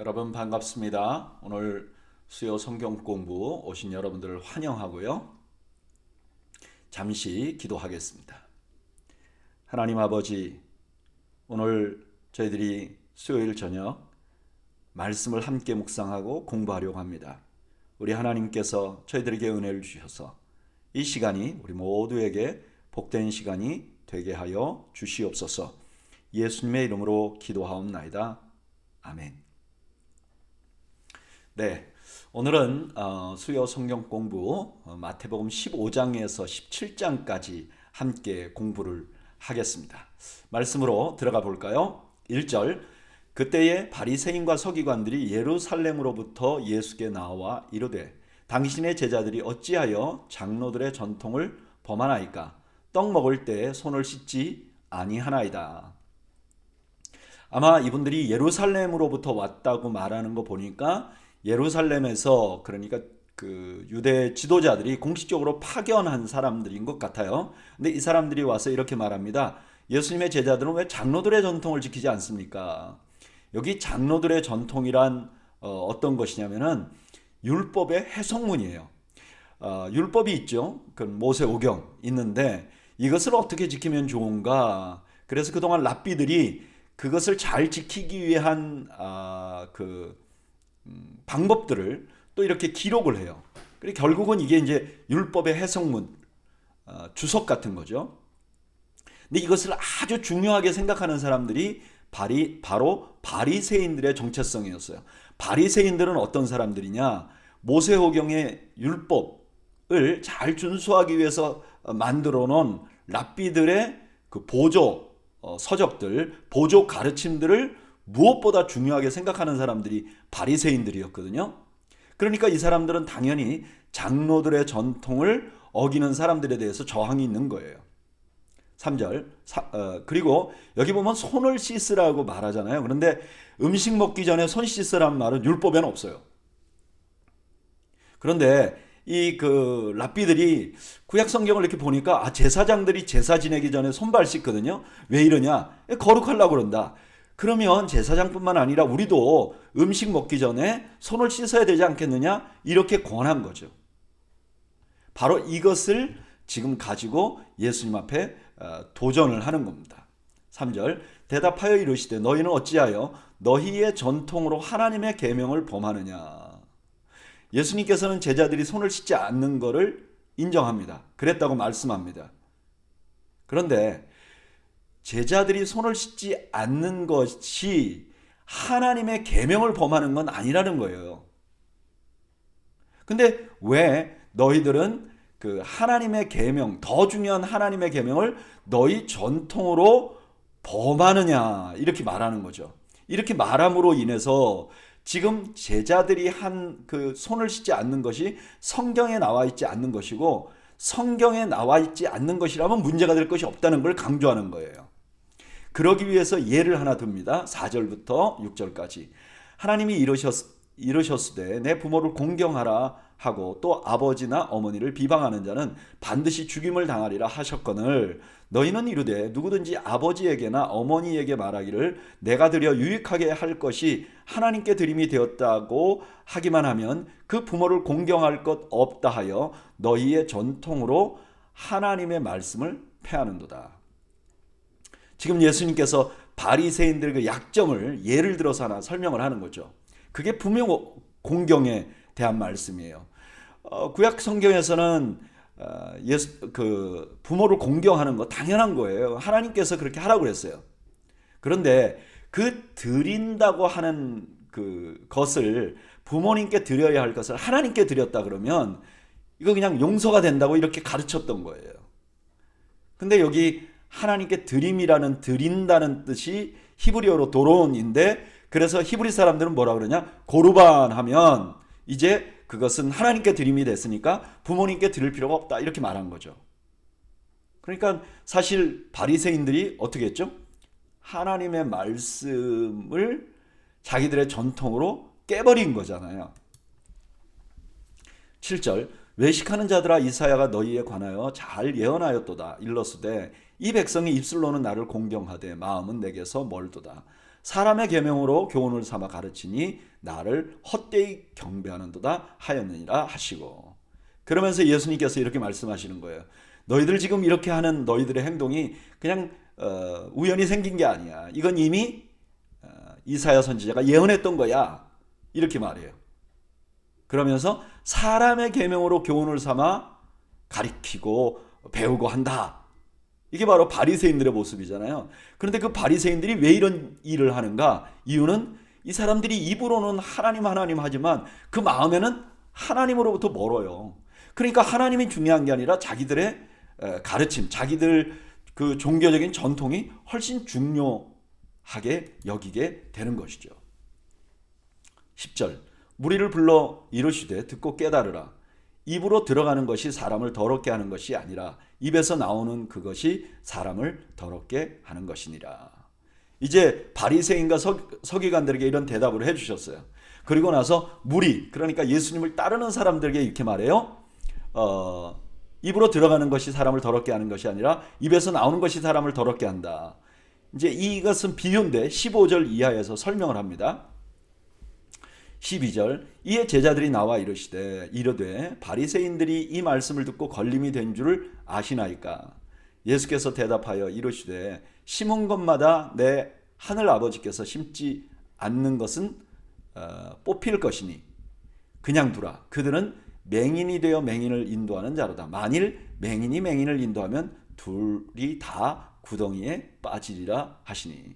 여러분 반갑습니다. 오늘 수요 성경 공부 오신 여러분들을 환영하고요. 잠시 기도하겠습니다. 하나님 아버지, 오늘 저희들이 수요일 저녁 말씀을 함께 묵상하고 공부하려고 합니다. 우리 하나님께서 저희들에게 은혜를 주셔서 이 시간이 우리 모두에게 복된 시간이 되게 하여 주시옵소서. 예수님의 이름으로 기도하옵나이다. 아멘. 네, 오늘은 수요 성경 공부 마태복음 15장에서 17장까지 함께 공부를 하겠습니다. 말씀으로 들어가 볼까요? 1절, 그때에 바리새인과 서기관들이 예루살렘으로부터 예수께 나와 이르되 당신의 제자들이 어찌하여 장로들의 전통을 범하나이까? 떡 먹을 때 손을 씻지 아니하나이다. 아마 이분들이 예루살렘으로부터 왔다고 말하는 거 보니까 예루살렘에서, 그러니까 그 유대 지도자들이 공식적으로 파견한 사람들인 것 같아요. 근데 이 사람들이 와서 이렇게 말합니다. 예수님의 제자들은 왜 장로들의 전통을 지키지 않습니까? 여기 장로들의 전통이란 어떤 것이냐면은 율법의 해석문이에요. 율법이 있죠. 그 모세오경 있는데 이것을 어떻게 지키면 좋은가? 그래서 그동안 랍비들이 그것을 잘 지키기 위한 방법들을 또 이렇게 기록을 해요. 그리고 결국은 이게 이제 율법의 해석문, 주석 같은 거죠. 근데 이것을 아주 중요하게 생각하는 사람들이 바로 바리새인들의 정체성이었어요. 바리새인들은 어떤 사람들이냐? 모세오경의 율법을 잘 준수하기 위해서 만들어 놓은 랍비들의 그 보조 서적들, 보조 가르침들을 무엇보다 중요하게 생각하는 사람들이 바리새인들이었거든요. 그러니까 이 사람들은 당연히 장로들의 전통을 어기는 사람들에 대해서 저항이 있는 거예요. 3절, 그리고 여기 보면 손을 씻으라고 말하잖아요. 그런데 음식 먹기 전에 손 씻으라는 말은 율법에는 없어요. 그런데 이 랍비들이 구약 성경을 이렇게 보니까 제사장들이 제사 지내기 전에 손발 씻거든요. 왜 이러냐? 거룩하려고 그런다. 그러면 제사장뿐만 아니라 우리도 음식 먹기 전에 손을 씻어야 되지 않겠느냐? 이렇게 권한 거죠. 바로 이것을 지금 가지고 예수님 앞에 도전을 하는 겁니다. 3절, 대답하여 이르시되 너희는 어찌하여 너희의 전통으로 하나님의 계명을 범하느냐? 예수님께서는 제자들이 손을 씻지 않는 것을 인정합니다. 그랬다고 말씀합니다. 그런데 제자들이 손을 씻지 않는 것이 하나님의 계명을 범하는 건 아니라는 거예요. 근데 왜 너희들은 그 하나님의 계명, 더 중요한 하나님의 계명을 너희 전통으로 범하느냐, 이렇게 말하는 거죠. 이렇게 말함으로 인해서 지금 제자들이 한 그 손을 씻지 않는 것이 성경에 나와 있지 않는 것이고, 성경에 나와 있지 않는 것이라면 문제가 될 것이 없다는 걸 강조하는 거예요. 그러기 위해서 예를 하나 듭니다. 4절부터 6절까지. 하나님이 이르셨으되 내 부모를 공경하라 하고 또 아버지나 어머니를 비방하는 자는 반드시 죽임을 당하리라 하셨거늘 너희는 이르되 누구든지 아버지에게나 어머니에게 말하기를 내가 드려 유익하게 할 것이 하나님께 드림이 되었다고 하기만 하면 그 부모를 공경할 것 없다 하여 너희의 전통으로 하나님의 말씀을 폐하는도다. 지금 예수님께서 바리새인들의 그 약점을 예를 들어서 하나 설명을 하는 거죠. 그게 부모 공경에 대한 말씀이에요. 구약 성경에서는 부모를 공경하는 거 당연한 거예요. 하나님께서 그렇게 하라고 그랬어요. 그런데 그 드린다고 하는 그 것을, 부모님께 드려야 할 것을 하나님께 드렸다 그러면 이거 그냥 용서가 된다고 이렇게 가르쳤던 거예요. 근데 여기 하나님께 드림이라는, 드린다는 뜻이 히브리어로 도론인데, 그래서 히브리 사람들은 뭐라 그러냐? 고르반 하면 이제 그것은 하나님께 드림이 됐으니까 부모님께 드릴 필요가 없다, 이렇게 말한 거죠. 그러니까 사실 바리새인들이 어떻게 했죠? 하나님의 말씀을 자기들의 전통으로 깨버린 거잖아요. 7절, 외식하는 자들아 이사야가 너희에 관하여 잘 예언하였도다. 일러스되 이 백성이 입술로는 나를 공경하되 마음은 내게서 멀도다. 사람의 계명으로 교훈을 삼아 가르치니 나를 헛되이 경배하는도다 하였느니라 하시고, 그러면서 예수님께서 이렇게 말씀하시는 거예요. 너희들 지금 이렇게 하는 너희들의 행동이 그냥 우연히 생긴 게 아니야. 이건 이미 이사야 선지자가 예언했던 거야. 이렇게 말해요. 그러면서 사람의 계명으로 교훈을 삼아 가리키고 배우고 한다. 이게 바로 바리새인들의 모습이잖아요. 그런데 그 바리새인들이 왜 이런 일을 하는가? 이유는 이 사람들이 입으로는 하나님 하나님 하지만 그 마음에는 하나님으로부터 멀어요. 그러니까 하나님이 중요한 게 아니라 자기들의 가르침, 자기들 그 종교적인 전통이 훨씬 중요하게 여기게 되는 것이죠. 10절 무리를 불러 이르시되 듣고 깨달으라. 입으로 들어가는 것이 사람을 더럽게 하는 것이 아니라 입에서 나오는 그것이 사람을 더럽게 하는 것이니라. 이제 바리새인과 서기관들에게 이런 대답을 해주셨어요. 그리고 나서 무리, 그러니까 예수님을 따르는 사람들에게 이렇게 말해요. 입으로 들어가는 것이 사람을 더럽게 하는 것이 아니라 입에서 나오는 것이 사람을 더럽게 한다. 이제 이것은 비유인데 15절 이하에서 설명을 합니다. 12절 이에 제자들이 나와 이르되 바리새인들이 이 말씀을 듣고 걸림이 된 줄을 아시나이까. 예수께서 대답하여 이르시되 심은 것마다 내 하늘 아버지께서 심지 않는 것은 뽑힐 것이니 그냥 두라. 그들은 맹인이 되어 맹인을 인도하는 자로다. 만일 맹인이 맹인을 인도하면 둘이 다 구덩이에 빠지리라 하시니.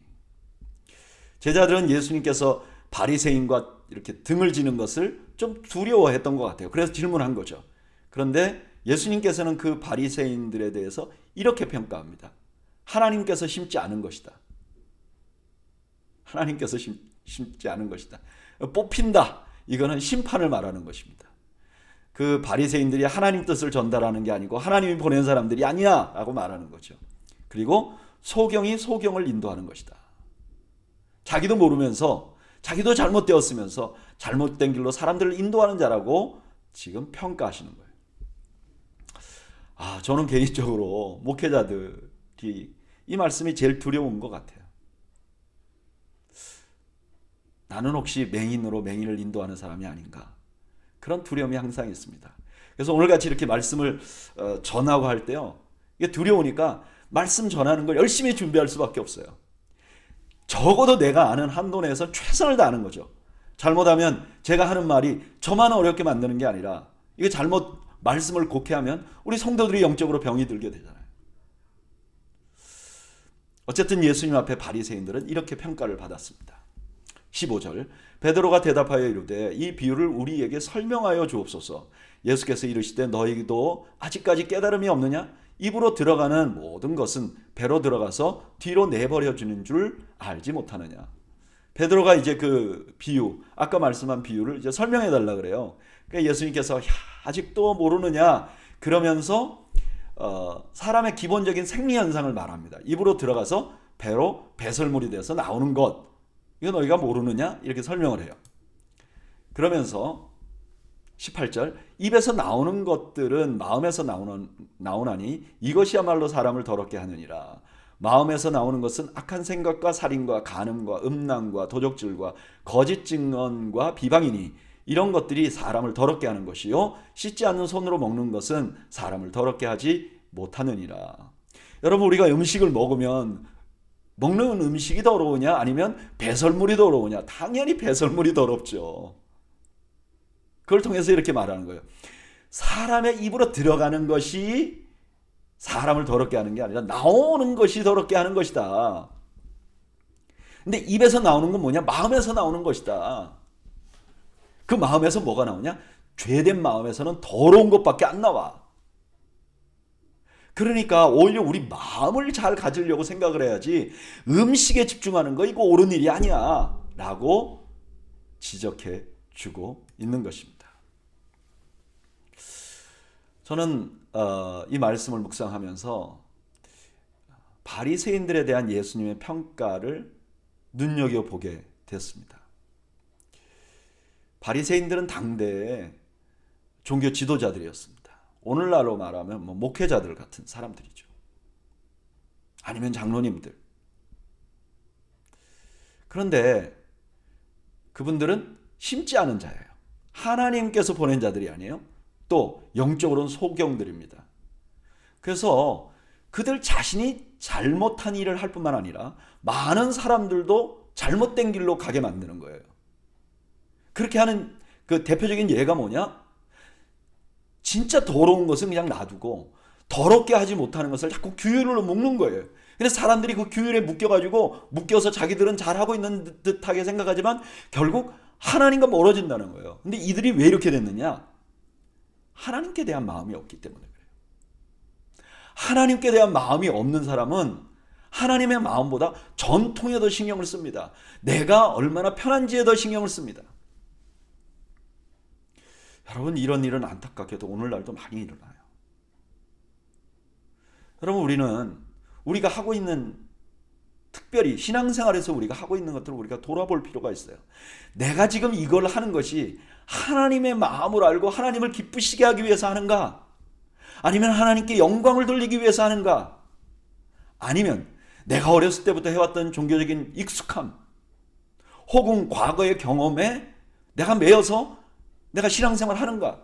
제자들은 예수님께서 바리새인과 이렇게 등을 지는 것을 좀 두려워했던 것 같아요. 그래서 질문한 거죠. 그런데 예수님께서는 그 바리새인들에 대해서 이렇게 평가합니다. 하나님께서 심지 않은 것이다. 하나님께서 심지 않은 것이다. 뽑힌다. 이거는 심판을 말하는 것입니다. 그 바리새인들이 하나님 뜻을 전달하는 게 아니고 하나님이 보낸 사람들이 아니야 라고 말하는 거죠. 그리고 소경이 소경을 인도하는 것이다. 자기도 모르면서 자기도 잘못되었으면서 잘못된 길로 사람들을 인도하는 자라고 지금 평가하시는 거예요. 저는 개인적으로 목회자들이 이 말씀이 제일 두려운 것 같아요. 나는 혹시 맹인으로 맹인을 인도하는 사람이 아닌가? 그런 두려움이 항상 있습니다. 그래서 오늘같이 이렇게 말씀을 전하고 할 때요, 이게 두려우니까 말씀 전하는 걸 열심히 준비할 수밖에 없어요. 적어도 내가 아는 한도 내에서 최선을 다하는 거죠. 잘못하면 제가 하는 말이 저만 어렵게 만드는 게 아니라 이게 잘못 말씀을 곡해하면 우리 성도들이 영적으로 병이 들게 되잖아요. 어쨌든 예수님 앞에 바리새인들은 이렇게 평가를 받았습니다. 15절 베드로가 대답하여 이르되 이 비유를 우리에게 설명하여 주옵소서. 예수께서 이르시되 너희도 아직까지 깨달음이 없느냐? 입으로 들어가는 모든 것은 배로 들어가서 뒤로 내버려 주는 줄 알지 못하느냐. 베드로가 이제 그 비유, 아까 말씀한 비유를 이제 설명해 달라 그래요. 그러니까 예수님께서 아직도 모르느냐 그러면서 사람의 기본적인 생리 현상을 말합니다. 입으로 들어가서 배로 배설물이 돼서 나오는 것, 이거 너희가 모르느냐 이렇게 설명을 해요. 그러면서 18절 입에서 나오는 것들은 마음에서 나오나니 이것이야말로 사람을 더럽게 하느니라. 마음에서 나오는 것은 악한 생각과 살인과 간음과 음란과 도적질과 거짓 증언과 비방이니 이런 것들이 사람을 더럽게 하는 것이요 씻지 않는 손으로 먹는 것은 사람을 더럽게 하지 못하느니라. 여러분, 우리가 음식을 먹으면 먹는 음식이 더러우냐 아니면 배설물이 더러우냐? 당연히 배설물이 더럽죠. 그걸 통해서 이렇게 말하는 거예요. 사람의 입으로 들어가는 것이 사람을 더럽게 하는 게 아니라 나오는 것이 더럽게 하는 것이다. 근데 입에서 나오는 건 뭐냐? 마음에서 나오는 것이다. 그 마음에서 뭐가 나오냐? 죄된 마음에서는 더러운 것밖에 안 나와. 그러니까 오히려 우리 마음을 잘 가지려고 생각을 해야지 음식에 집중하는 거 이거 옳은 일이 아니야 라고 지적해 주고 있는 것입니다. 저는 이 말씀을 묵상하면서 바리새인들에 대한 예수님의 평가를 눈여겨보게 됐습니다. 바리새인들은 당대의 종교 지도자들이었습니다. 오늘날로 말하면 목회자들 같은 사람들이죠. 아니면 장로님들. 그런데 그분들은 심지 않은 자예요. 하나님께서 보낸 자들이 아니에요. 또 영적으로는 소경들입니다. 그래서 그들 자신이 잘못한 일을 할 뿐만 아니라 많은 사람들도 잘못된 길로 가게 만드는 거예요. 그렇게 하는 그 대표적인 예가 뭐냐? 진짜 더러운 것은 그냥 놔두고 더럽게 하지 못하는 것을 자꾸 규율로 묶는 거예요. 그래서 사람들이 그 규율에 묶여서 자기들은 잘하고 있는 듯하게 생각하지만 결국 하나님과 멀어진다는 거예요. 근데 이들이 왜 이렇게 됐느냐? 하나님께 대한 마음이 없기 때문에 그래요. 하나님께 대한 마음이 없는 사람은 하나님의 마음보다 전통에 더 신경을 씁니다. 내가 얼마나 편한지에 더 신경을 씁니다. 여러분, 이런 일은 안타깝게도 오늘날도 많이 일어나요. 여러분, 우리가 하고 있는, 특별히 신앙생활에서 우리가 하고 있는 것들을 우리가 돌아볼 필요가 있어요. 내가 지금 이걸 하는 것이 하나님의 마음을 알고 하나님을 기쁘시게 하기 위해서 하는가? 아니면 하나님께 영광을 돌리기 위해서 하는가? 아니면 내가 어렸을 때부터 해왔던 종교적인 익숙함 혹은 과거의 경험에 내가 매여서 내가 신앙생활 하는가?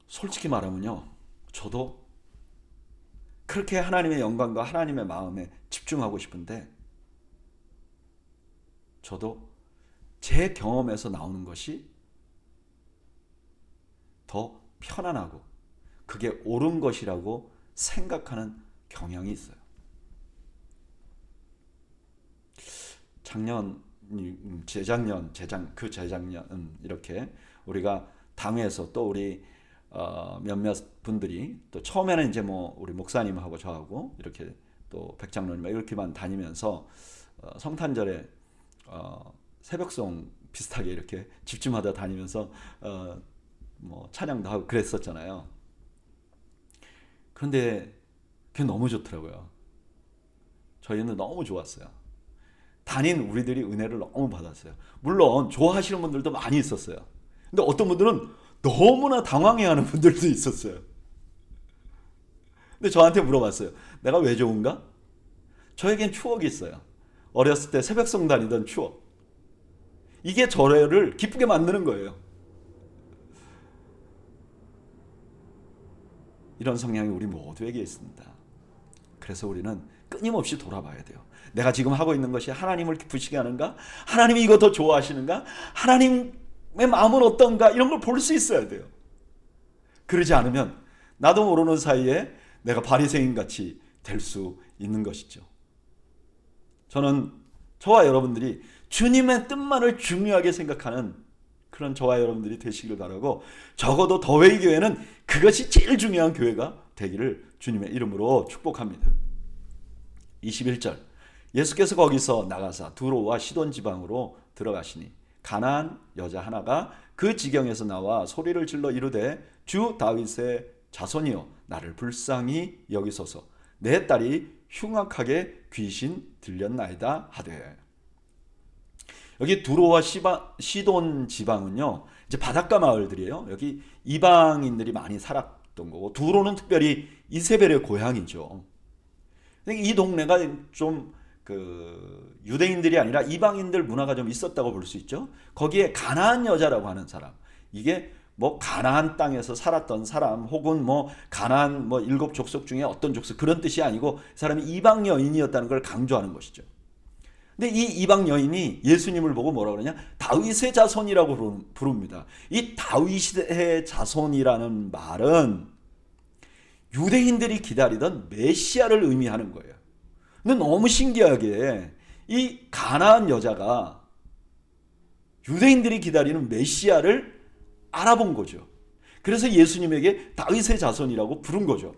솔직히 말하면요, 저도 그렇게 하나님의 영광과 하나님의 마음에 집중하고 싶은데 저도 제 경험에서 나오는 것이 더 편안하고 그게 옳은 것이라고 생각하는 경향이 있어요. 재작년 이렇게 우리가 당회에서 또 우리 몇몇 분들이 또 처음에는 이제 뭐 우리 목사님하고 저하고 이렇게 또 백장로님 이렇게만 다니면서 성탄절에 새벽송 비슷하게 이렇게 집집마다 다니면서 뭐 찬양도 하고 그랬었잖아요. 그런데 그게 너무 좋더라고요. 저희는 너무 좋았어요. 단인 우리들이 은혜를 너무 받았어요. 물론 좋아하시는 분들도 많이 있었어요. 근데 어떤 분들은 너무나 당황해하는 분들도 있었어요. 근데 저한테 물어봤어요. 내가 왜 좋은가? 저에겐 추억이 있어요. 어렸을 때 새벽송 다니던 추억. 이게 저를 기쁘게 만드는 거예요. 이런 성향이 우리 모두에게 있습니다. 그래서 우리는 끊임없이 돌아봐야 돼요. 내가 지금 하고 있는 것이 하나님을 기쁘시게 하는가? 하나님이 이거 더 좋아하시는가? 하나님의 마음은 어떤가? 이런 걸 볼 수 있어야 돼요. 그러지 않으면 나도 모르는 사이에 내가 바리새인 같이 될 수 있는 것이죠. 저는 저와 여러분들이 주님의 뜻만을 중요하게 생각하는 그런 저와 여러분들이 되시길 바라고, 적어도 더웨이 교회는 그것이 제일 중요한 교회가 되기를 주님의 이름으로 축복합니다. 21절, 예수께서 거기서 나가사 두로와 시돈 지방으로 들어가시니 가나안 여자 하나가 그 지경에서 나와 소리를 질러 이르되 주 다윗의 자손이여 나를 불쌍히 여기소서, 내 딸이 흉악하게 귀신 들렸나이다 하되. 여기 두로와 시돈 지방은요, 이제 바닷가 마을들이에요. 여기 이방인들이 많이 살았던 거고, 두로는 특별히 이세벨의 고향이죠. 이 동네가 좀 유대인들이 아니라 이방인들 문화가 좀 있었다고 볼 수 있죠. 거기에 가나안 여자라고 하는 사람, 이게 뭐 가나안 땅에서 살았던 사람 혹은 뭐 가나안 뭐 7 족속 중에 어떤 족속, 그런 뜻이 아니고 사람이 이방 여인이었다는 걸 강조하는 것이죠. 근데 이 이방 여인이 예수님을 보고 뭐라고 그러냐? 다윗의 자손이라고 부릅니다. 이 다윗의 자손이라는 말은 유대인들이 기다리던 메시아를 의미하는 거예요. 근데 너무 신기하게 이 가나안 여자가 유대인들이 기다리는 메시아를 알아본 거죠. 그래서 예수님에게 다윗의 자손이라고 부른 거죠.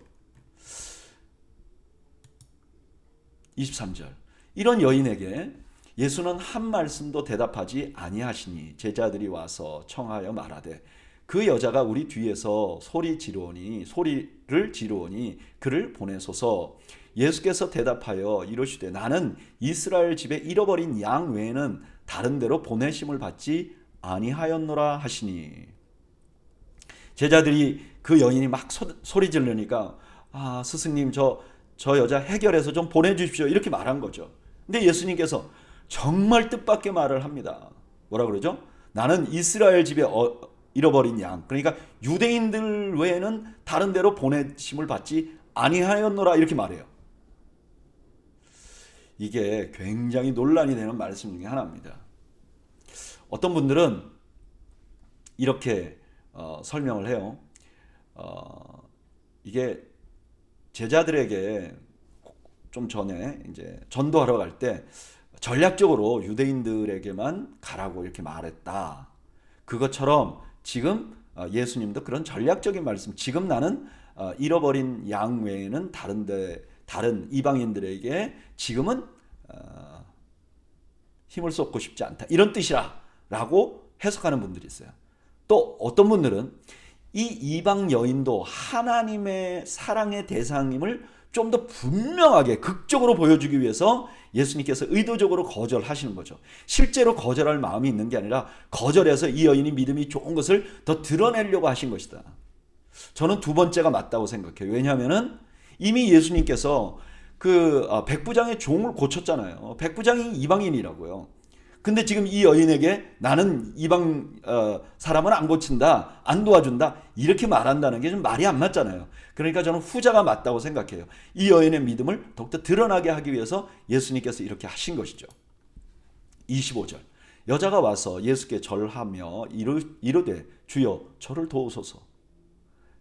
23절, 이런 여인에게 예수는 한 말씀도 대답하지 아니하시니 제자들이 와서 청하여 말하되 그 여자가 우리 뒤에서 소리를 지르오니 그를 보내소서. 예수께서 대답하여 이르시되 나는 이스라엘 집에 잃어버린 양 외에는 다른 데로 보내심을 받지 아니하였노라 하시니. 제자들이 그 여인이 막 소리 지르니까, 아 스승님, 저 저 여자 해결해서 좀 보내주십시오. 이렇게 말한 거죠. 근데 예수님께서 정말 뜻밖의 말을 합니다. 뭐라 그러죠? 나는 이스라엘 집에 잃어버린 양, 그러니까 유대인들 외에는 다른 데로 보내심을 받지 아니하였노라 이렇게 말해요. 이게 굉장히 논란이 되는 말씀 중에 하나입니다. 어떤 분들은 이렇게 설명을 해요. 이게 제자들에게 좀 전에 이제 전도하러 갈 때 전략적으로 유대인들에게만 가라고 이렇게 말했다. 그것처럼 지금 예수님도 그런 전략적인 말씀, 지금 나는 잃어버린 양 외에는 다른 이방인들에게 지금은 힘을 쏟고 싶지 않다. 이런 뜻이라고 해석하는 분들이 있어요. 또 어떤 분들은 이 이방 여인도 하나님의 사랑의 대상임을 좀 더 분명하게 극적으로 보여주기 위해서 예수님께서 의도적으로 거절하시는 거죠. 실제로 거절할 마음이 있는 게 아니라 거절해서 이 여인이 믿음이 좋은 것을 더 드러내려고 하신 것이다. 저는 두 번째가 맞다고 생각해요. 왜냐하면 이미 예수님께서 그 백부장의 종을 고쳤잖아요. 백부장이 이방인이라고요. 근데 지금 이 여인에게 나는 이방 사람은 안 고친다, 안 도와준다 이렇게 말한다는 게 좀 말이 안 맞잖아요. 그러니까 저는 후자가 맞다고 생각해요. 이 여인의 믿음을 더욱더 드러나게 하기 위해서 예수님께서 이렇게 하신 것이죠. 25절 여자가 와서 예수께 절하며 이르되 주여 저를 도우소서.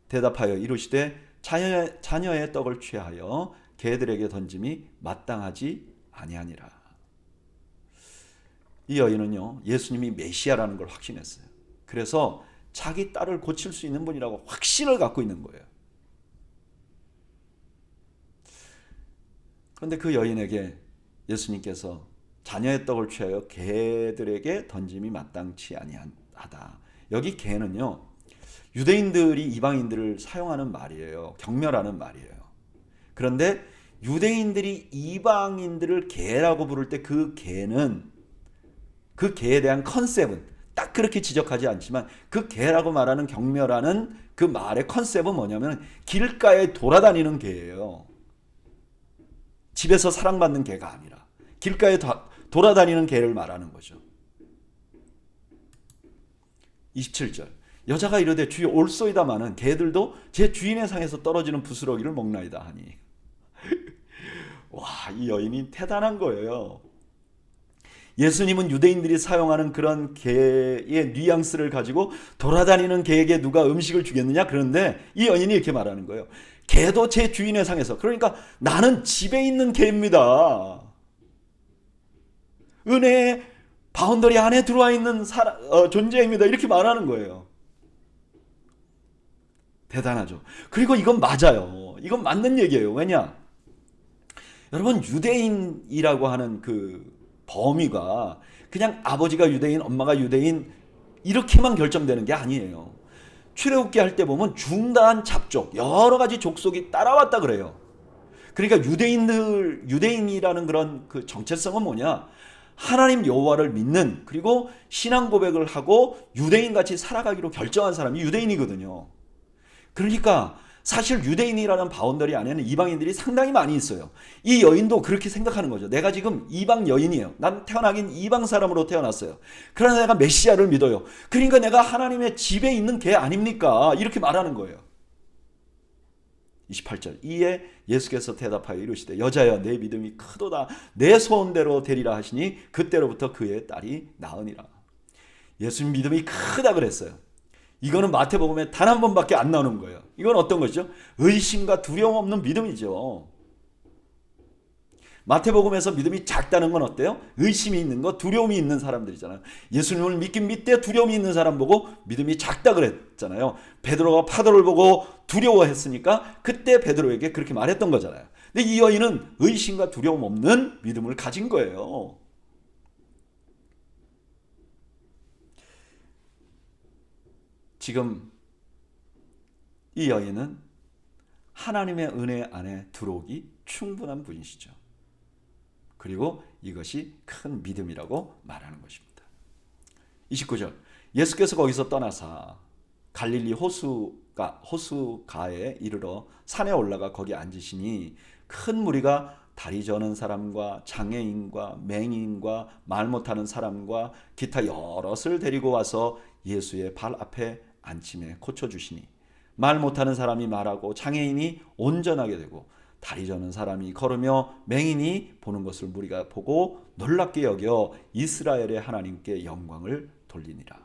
대답하여 이르시되 자녀의 떡을 취하여 개들에게 던짐이 마땅하지 아니하니라. 이 여인은요, 예수님이 메시아라는 걸 확신했어요. 그래서 자기 딸을 고칠 수 있는 분이라고 확신을 갖고 있는 거예요. 그런데 그 여인에게 예수님께서 자녀의 떡을 취하여 개들에게 던짐이 마땅치 아니하다. 여기 개는요, 유대인들이 이방인들을 사용하는 말이에요. 경멸하는 말이에요. 그런데 유대인들이 이방인들을 개라고 부를 때 그 개는, 그 개에 대한 컨셉은 딱 그렇게 지적하지 않지만 그 개라고 말하는 경멸하는 그 말의 컨셉은 뭐냐면 길가에 돌아다니는 개예요. 집에서 사랑받는 개가 아니라 길가에 돌아다니는 개를 말하는 거죠. 27절 여자가 이르되 주여 올소이다마는 개들도 제 주인의 상에서 떨어지는 부스러기를 먹나이다 하니. 와, 이 여인이 대단한 거예요. 예수님은 유대인들이 사용하는 그런 개의 뉘앙스를 가지고 돌아다니는 개에게 누가 음식을 주겠느냐? 그런데 이 여인이 이렇게 말하는 거예요. 개도 제 주인의 상에서. 그러니까 나는 집에 있는 개입니다. 은혜의 바운더리 안에 들어와 있는 존재입니다. 이렇게 말하는 거예요. 대단하죠. 그리고 이건 맞아요. 이건 맞는 얘기예요. 왜냐? 여러분, 유대인이라고 하는 그 범위가 그냥 아버지가 유대인, 엄마가 유대인 이렇게만 결정되는 게 아니에요. 출애굽기 할 때 보면 중다한 잡족, 여러 가지 족속이 따라왔다 그래요. 그러니까 유대인이라는 그런 그 정체성은 뭐냐? 하나님 여호와를 믿는, 그리고 신앙 고백을 하고 유대인같이 살아가기로 결정한 사람이 유대인이거든요. 그러니까 사실 유대인이라는 바운더리 안에는 이방인들이 상당히 많이 있어요. 이 여인도 그렇게 생각하는 거죠. 내가 지금 이방 여인이에요. 난 태어나긴 이방 사람으로 태어났어요. 그러나 내가 메시아를 믿어요. 그러니까 내가 하나님의 집에 있는 개 아닙니까? 이렇게 말하는 거예요. 28절 이에 예수께서 대답하여 이르시되 여자여 내 믿음이 크도다. 내 소원대로 되리라 하시니 그때로부터 그의 딸이 나으니라. 예수님 믿음이 크다 그랬어요. 이거는 마태복음에 단 한 번밖에 안 나오는 거예요. 이건 어떤 것이죠? 의심과 두려움 없는 믿음이죠. 마태복음에서 믿음이 작다는 건 어때요? 의심이 있는 거, 두려움이 있는 사람들이잖아요. 예수님을 믿긴 믿되 두려움이 있는 사람 보고 믿음이 작다 그랬잖아요. 베드로가 파도를 보고 두려워했으니까 그때 베드로에게 그렇게 말했던 거잖아요. 근데 이 여인은 의심과 두려움 없는 믿음을 가진 거예요. 지금 이 여인은 하나님의 은혜 안에 들어오기 충분한 분이시죠. 그리고 이것이 큰 믿음이라고 말하는 것입니다. 29절 예수께서 거기서 떠나사 갈릴리 호수가에 이르러 산에 올라가 거기 앉으시니 큰 무리가 다리 저는 사람과 장애인과 맹인과 말 못하는 사람과 기타 여럿을 데리고 와서 예수의 발 앞에 앉힘에 고쳐주시니 말 못하는 사람이 말하고 장애인이 온전하게 되고 다리 저는 사람이 걸으며 맹인이 보는 것을 무리가 보고 놀랍게 여겨 이스라엘의 하나님께 영광을 돌리니라.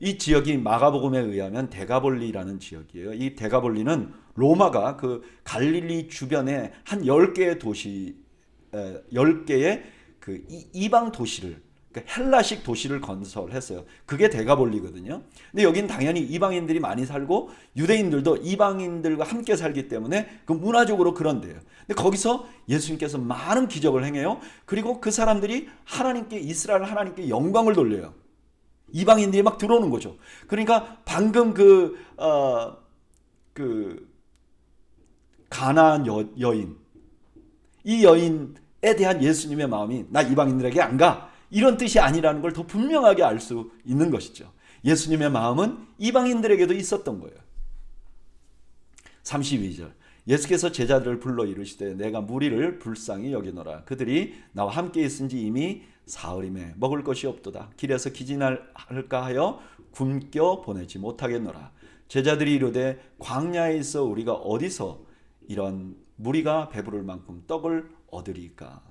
이 지역이 마가복음에 의하면 데가볼리라는 지역이에요. 이 데가볼리는 로마가 그 갈릴리 주변에 한 10개의 도시, 10개의 그 이방 도시를, 그러니까 헬라식 도시를 건설했어요. 그게 데가볼리거든요. 근데 여긴 당연히 이방인들이 많이 살고 유대인들도 이방인들과 함께 살기 때문에 그 문화적으로 그런 데예요. 근데 거기서 예수님께서 많은 기적을 행해요. 그리고 그 사람들이 하나님께, 이스라엘 하나님께 영광을 돌려요. 이방인들이 막 들어오는 거죠. 그러니까 방금 가나안 여인, 이 여인에 대한 예수님의 마음이 나 이방인들에게 안 가, 이런 뜻이 아니라는 걸 더 분명하게 알 수 있는 것이죠. 예수님의 마음은 이방인들에게도 있었던 거예요. 32절 예수께서 제자들을 불러 이르시되 내가 무리를 불쌍히 여기노라. 그들이 나와 함께 있은지 이미 사흘임에 먹을 것이 없도다. 길에서 기진할까 하여 굶겨 보내지 못하겠노라. 제자들이 이르되 광야에 있어 우리가 어디서 이런 무리가 배부를 만큼 떡을 얻으리까.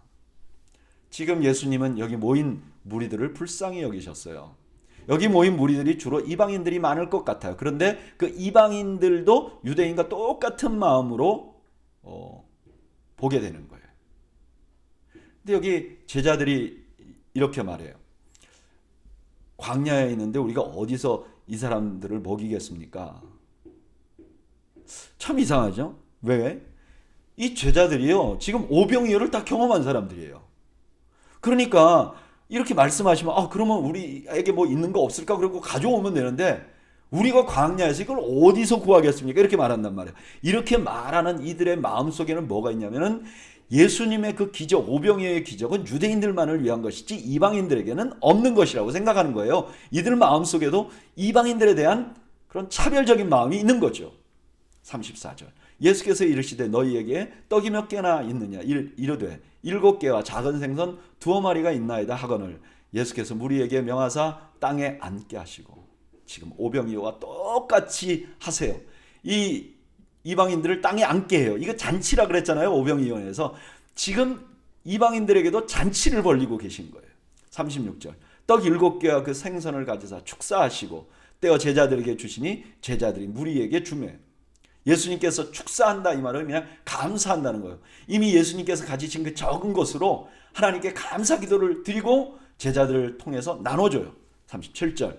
지금 예수님은 여기 모인 무리들을 불쌍히 여기셨어요. 여기 모인 무리들이 주로 이방인들이 많을 것 같아요. 그런데 그 이방인들도 유대인과 똑같은 마음으로 보게 되는 거예요. 근데 여기 제자들이 이렇게 말해요. 광야에 있는데 우리가 어디서 이 사람들을 먹이겠습니까? 참 이상하죠? 왜? 이 제자들이요, 지금 오병이어를 다 경험한 사람들이에요. 그러니까 이렇게 말씀하시면 그러면 우리에게 뭐 있는 거 없을까? 그러고 가져오면 되는데 우리가 광야에서 이걸 어디서 구하겠습니까? 이렇게 말한단 말이에요. 이렇게 말하는 이들의 마음속에는 뭐가 있냐면은 예수님의 그 기적, 오병이어의 기적은 유대인들만을 위한 것이지 이방인들에게는 없는 것이라고 생각하는 거예요. 이들 마음속에도 이방인들에 대한 그런 차별적인 마음이 있는 거죠. 34절 예수께서 이르시되 너희에게 떡이 몇 개나 있느냐 이르되 7개와 작은 생선 2마리가 있나이다 하거늘 예수께서 무리에게 명하사 땅에 앉게 하시고, 지금 오병이어와 똑같이 하세요. 이 이방인들을 땅에 앉게 해요. 이거 잔치라 그랬잖아요. 오병이어에서 지금 이방인들에게도 잔치를 벌리고 계신 거예요. 36절 떡 7개와 그 생선을 가져서 축사하시고 떼어 제자들에게 주시니 제자들이 무리에게 주매. 예수님께서 축사한다 이 말은 그냥 감사한다는 거예요. 이미 예수님께서 가지신 그 적은 것으로 하나님께 감사 기도를 드리고 제자들을 통해서 나눠줘요. 37절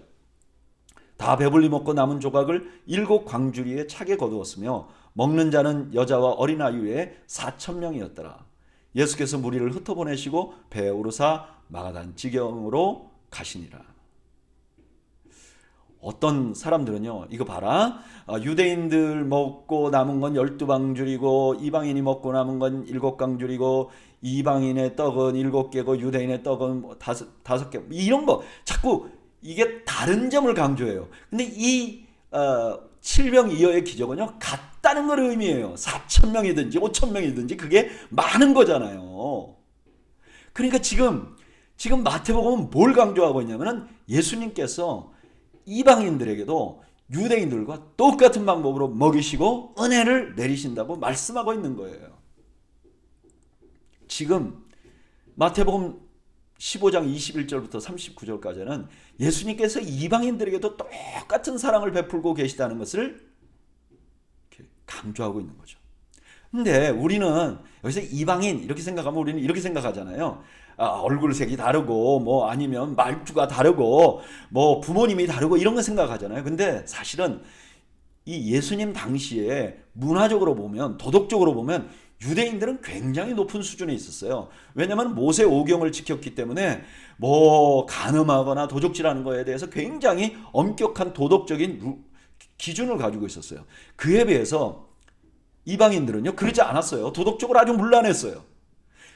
다 배불리 먹고 남은 조각을 7 광주리에 차게 거두었으며 먹는 자는 여자와 어린 아이 외에 4,000명이었더라. 예수께서 무리를 흩어보내시고 배에 오르사 마가단 지경으로 가시니라. 어떤 사람들은요, 이거 봐라, 유대인들 먹고 남은 건 12방줄이고 이방인이 먹고 남은 건 7광줄이고 이방인의 떡은 7개고 유대인의 떡은 5개, 이런 거 자꾸 이게 다른 점을 강조해요. 근데 이 7병이어의 기적은요, 같다는 걸 의미해요. 4,000명이든지 5,000명이든지 그게 많은 거잖아요. 그러니까 지금 마태복음은 뭘 강조하고 있냐면은 예수님께서 이방인들에게도 유대인들과 똑같은 방법으로 먹이시고 은혜를 내리신다고 말씀하고 있는 거예요. 지금 마태복음 15장 21절부터 39절까지는 예수님께서 이방인들에게도 똑같은 사랑을 베풀고 계시다는 것을 강조하고 있는 거죠. 근데 우리는 여기서 이방인 이렇게 생각하면 우리는 이렇게 생각하잖아요. 얼굴색이 다르고 뭐 아니면 말투가 다르고 뭐 부모님이 다르고 이런 거 생각하잖아요. 근데 사실은 이 예수님 당시에 문화적으로 보면, 도덕적으로 보면 유대인들은 굉장히 높은 수준에 있었어요. 왜냐하면 모세 오경을 지켰기 때문에 뭐 간음하거나 도적질하는 거에 대해서 굉장히 엄격한 도덕적인 기준을 가지고 있었어요. 그에 비해서 이방인들은요 그러지 않았어요. 도덕적으로 아주 문란했어요.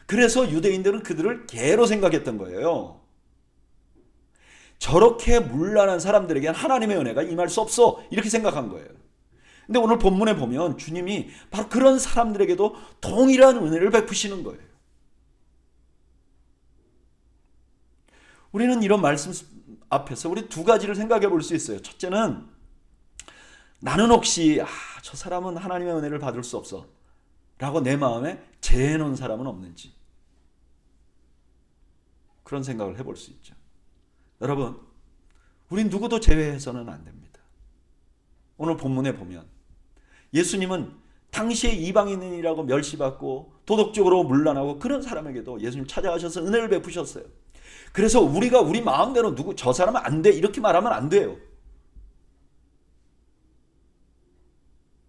그래서 유대인들은 그들을 개로 생각했던 거예요. 저렇게 문란한 사람들에게는 하나님의 은혜가 임할 수 없어, 이렇게 생각한 거예요. 근데 오늘 본문에 보면 주님이 바로 그런 사람들에게도 동일한 은혜를 베푸시는 거예요. 우리는 이런 말씀 앞에서 우리 두 가지를 생각해 볼 수 있어요. 첫째는 나는 혹시 저 사람은 하나님의 은혜를 받을 수 없어 라고 내 마음에 제해 놓은 사람은 없는지, 그런 생각을 해볼 수 있죠. 여러분, 우린 누구도 제외해서는 안 됩니다. 오늘 본문에 보면 예수님은 당시에 이방인이라고 멸시받고 도덕적으로 문란하고 그런 사람에게도 예수님 찾아가셔서 은혜를 베푸셨어요. 그래서 우리가 우리 마음대로 저 사람은 안 돼 이렇게 말하면 안 돼요.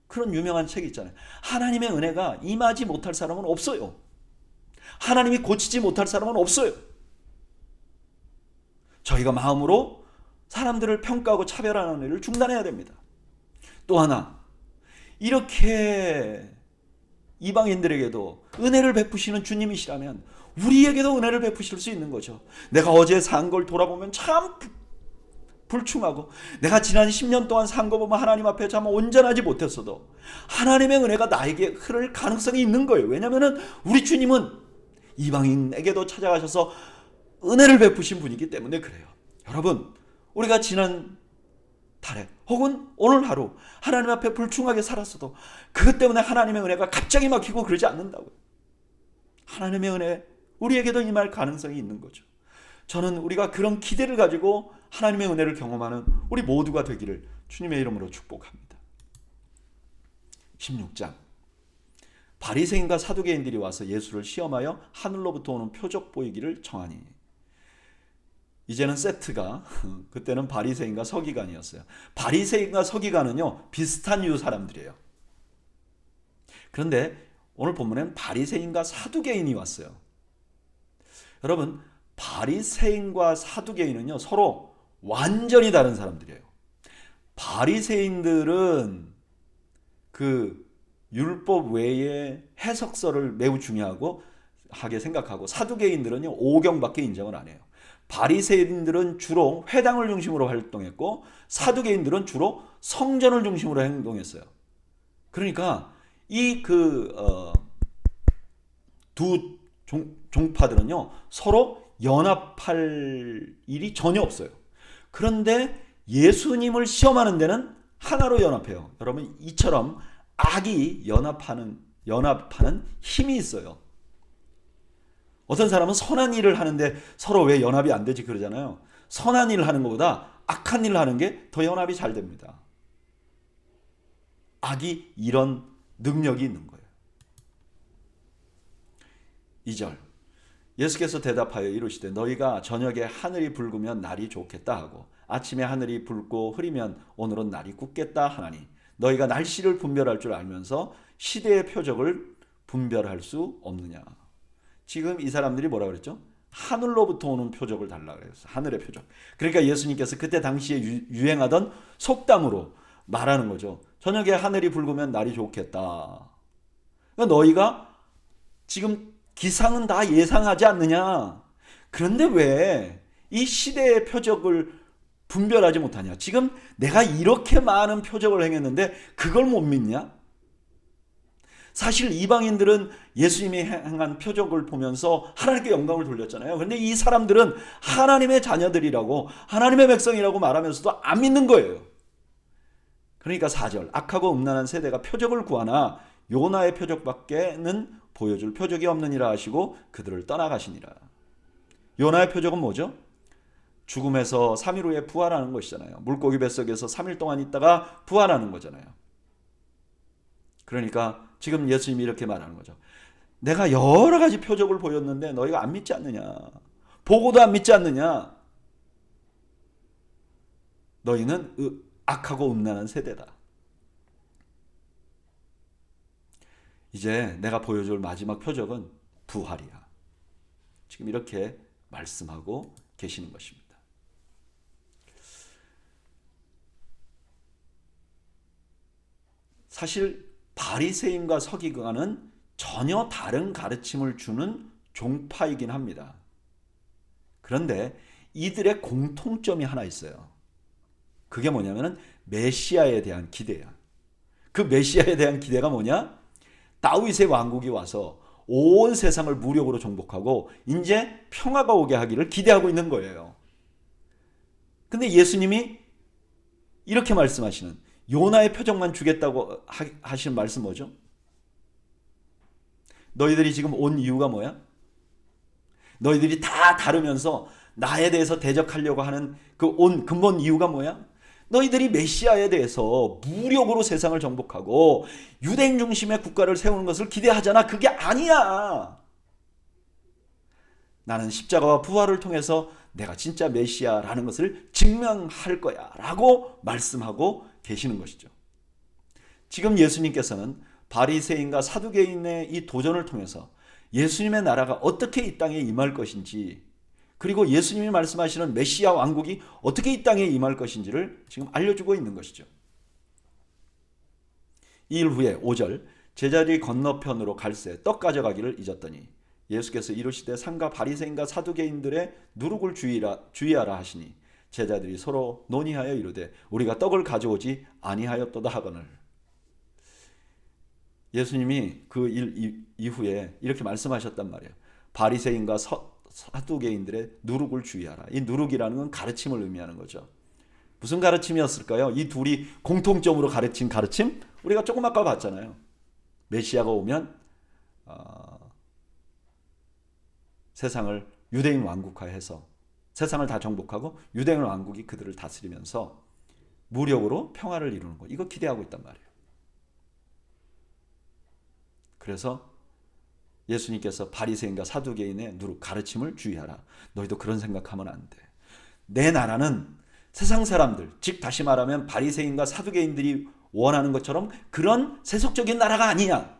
그런 유명한 책이 있잖아요. 하나님의 은혜가 임하지 못할 사람은 없어요. 하나님이 고치지 못할 사람은 없어요. 저희가 마음으로 사람들을 평가하고 차별하는 일을 중단해야 됩니다. 또 하나, 이렇게 이방인들에게도 은혜를 베푸시는 주님이시라면 우리에게도 은혜를 베푸실 수 있는 거죠. 내가 어제 산 걸 돌아보면 참 불충하고, 내가 지난 10년 동안 산 거 보면 하나님 앞에 참 온전하지 못했어도 하나님의 은혜가 나에게 흐를 가능성이 있는 거예요. 왜냐하면 우리 주님은 이방인에게도 찾아가셔서 은혜를 베푸신 분이기 때문에 그래요. 여러분, 우리가 지난 달에 혹은 오늘 하루 하나님 앞에 불충하게 살았어도 그것 때문에 하나님의 은혜가 갑자기 막히고 그러지 않는다고요. 하나님의 은혜 우리에게도 임할 가능성이 있는 거죠. 저는 우리가 그런 기대를 가지고 하나님의 은혜를 경험하는 우리 모두가 되기를 주님의 이름으로 축복합니다. 16장, 바리새인과 사두개인들이 와서 예수를 시험하여 하늘로부터 오는 표적 보이기를 청하니. 이제는 세트가, 그때는 바리새인과 서기관이었어요. 바리새인과 서기관은요 비슷한 유 사람들이에요. 그런데 오늘 본문에는 바리새인과 사두개인이 왔어요. 여러분, 바리새인과 사두개인은요 서로 완전히 다른 사람들이에요. 바리새인들은 그 율법 외에 해석서를 매우 중요하게 생각하고, 사두개인들은요 오경밖에 인정을 안 해요. 바리새인들은 주로 회당을 중심으로 활동했고 사두개인들은 주로 성전을 중심으로 행동했어요. 그러니까 이 두 종파들은요 서로 연합할 일이 전혀 없어요. 그런데 예수님을 시험하는 데는 하나로 연합해요. 여러분, 이처럼 악이 연합하는 힘이 있어요. 어떤 사람은 선한 일을 하는데 서로 왜 연합이 안 되지 그러잖아요. 선한 일을 하는 것보다 악한 일을 하는 게 더 연합이 잘 됩니다. 악이 이런 능력이 있는 거예요. 2절, 예수께서 대답하여 이르시되 너희가 저녁에 하늘이 붉으면 날이 좋겠다 하고 아침에 하늘이 붉고 흐리면 오늘은 날이 굳겠다 하나니 너희가 날씨를 분별할 줄 알면서 시대의 표적을 분별할 수 없느냐. 지금 이 사람들이 뭐라 그랬죠? 하늘로부터 오는 표적을 달라 그랬어요. 하늘의 표적. 그러니까 예수님께서 그때 당시에 유행하던 속담으로 말하는 거죠. 저녁에 하늘이 붉으면 날이 좋겠다. 그러니까 너희가 지금 기상은 다 예상하지 않느냐. 그런데 왜 이 시대의 표적을 분별하지 못하냐. 지금 내가 이렇게 많은 표적을 행했는데 그걸 못 믿냐? 사실 이방인들은 예수님이 행한 표적을 보면서 하나님께 영광을 돌렸잖아요. 그런데 이 사람들은 하나님의 자녀들이라고, 하나님의 백성이라고 말하면서도 안 믿는 거예요. 그러니까 4절, 악하고 음란한 세대가 표적을 구하나 요나의 표적밖에는 보여줄 표적이 없느니라 하시고 그들을 떠나가시니라. 요나의 표적은 뭐죠? 죽음에서 3일 후에 부활하는 것이잖아요. 물고기 뱃속에서 3일 동안 있다가 부활하는 거잖아요. 그러니까 지금 예수님이 이렇게 말하는 거죠. 내가 여러 가지 표적을 보였는데 너희가 안 믿지 않느냐. 보고도 안 믿지 않느냐. 너희는 악하고 음란한 세대다. 이제 내가 보여줄 마지막 표적은 부활이야. 지금 이렇게 말씀하고 계시는 것입니다. 사실 바리새인과 서기관은 전혀 다른 가르침을 주는 종파이긴 합니다. 그런데 이들의 공통점이 하나 있어요. 그게 뭐냐면 메시아에 대한 기대야. 그 메시아에 대한 기대가 뭐냐? 다윗의 왕국이 와서 온 세상을 무력으로 정복하고 이제 평화가 오게 하기를 기대하고 있는 거예요. 근데 예수님이 이렇게 말씀하시는, 요나의 표적만 주겠다고 하시는 말씀 뭐죠? 너희들이 지금 온 이유가 뭐야? 너희들이 다 다르면서 나에 대해서 대적하려고 하는 그 온 근본 이유가 뭐야? 너희들이 메시아에 대해서 무력으로 세상을 정복하고 유대인 중심의 국가를 세우는 것을 기대하잖아. 그게 아니야. 나는 십자가와 부활을 통해서 내가 진짜 메시아라는 것을 증명할 거야 라고 말씀하고 계시는 것이죠. 지금 예수님께서는 바리새인과 사두개인의 이 도전을 통해서 예수님의 나라가 어떻게 이 땅에 임할 것인지, 그리고 예수님이 말씀하시는 메시아 왕국이 어떻게 이 땅에 임할 것인지를 지금 알려주고 있는 것이죠. 이 일 후에 5절, 제자들이 건너편으로 갈새 떡 가져가기를 잊었더니 예수께서 이르시되 상가 바리새인과 사두개인들의 누룩을 주의하라 하시니 제자들이 서로 논의하여 이르되 우리가 떡을 가져오지 아니하였도다 하거늘. 예수님이 그 일 이후에 이렇게 말씀하셨단 말이에요. 바리새인과 사두개인들의 누룩을 주의하라. 이 누룩이라는 건 가르침을 의미하는 거죠. 무슨 가르침이었을까요? 이 둘이 공통점으로 가르친 가르침? 우리가 조금 아까 봤잖아요. 메시아가 오면 세상을 유대인 왕국화해서 세상을 다 정복하고 유대인 왕국이 그들을 다스리면서 무력으로 평화를 이루는 거, 이거 기대하고 있단 말이에요. 그래서 예수님께서 바리새인과 사두개인의 누룩 가르침을 주의하라. 너희도 그런 생각하면 안 돼. 내 나라는 세상 사람들, 즉 다시 말하면 바리새인과 사두개인들이 원하는 것처럼 그런 세속적인 나라가 아니야.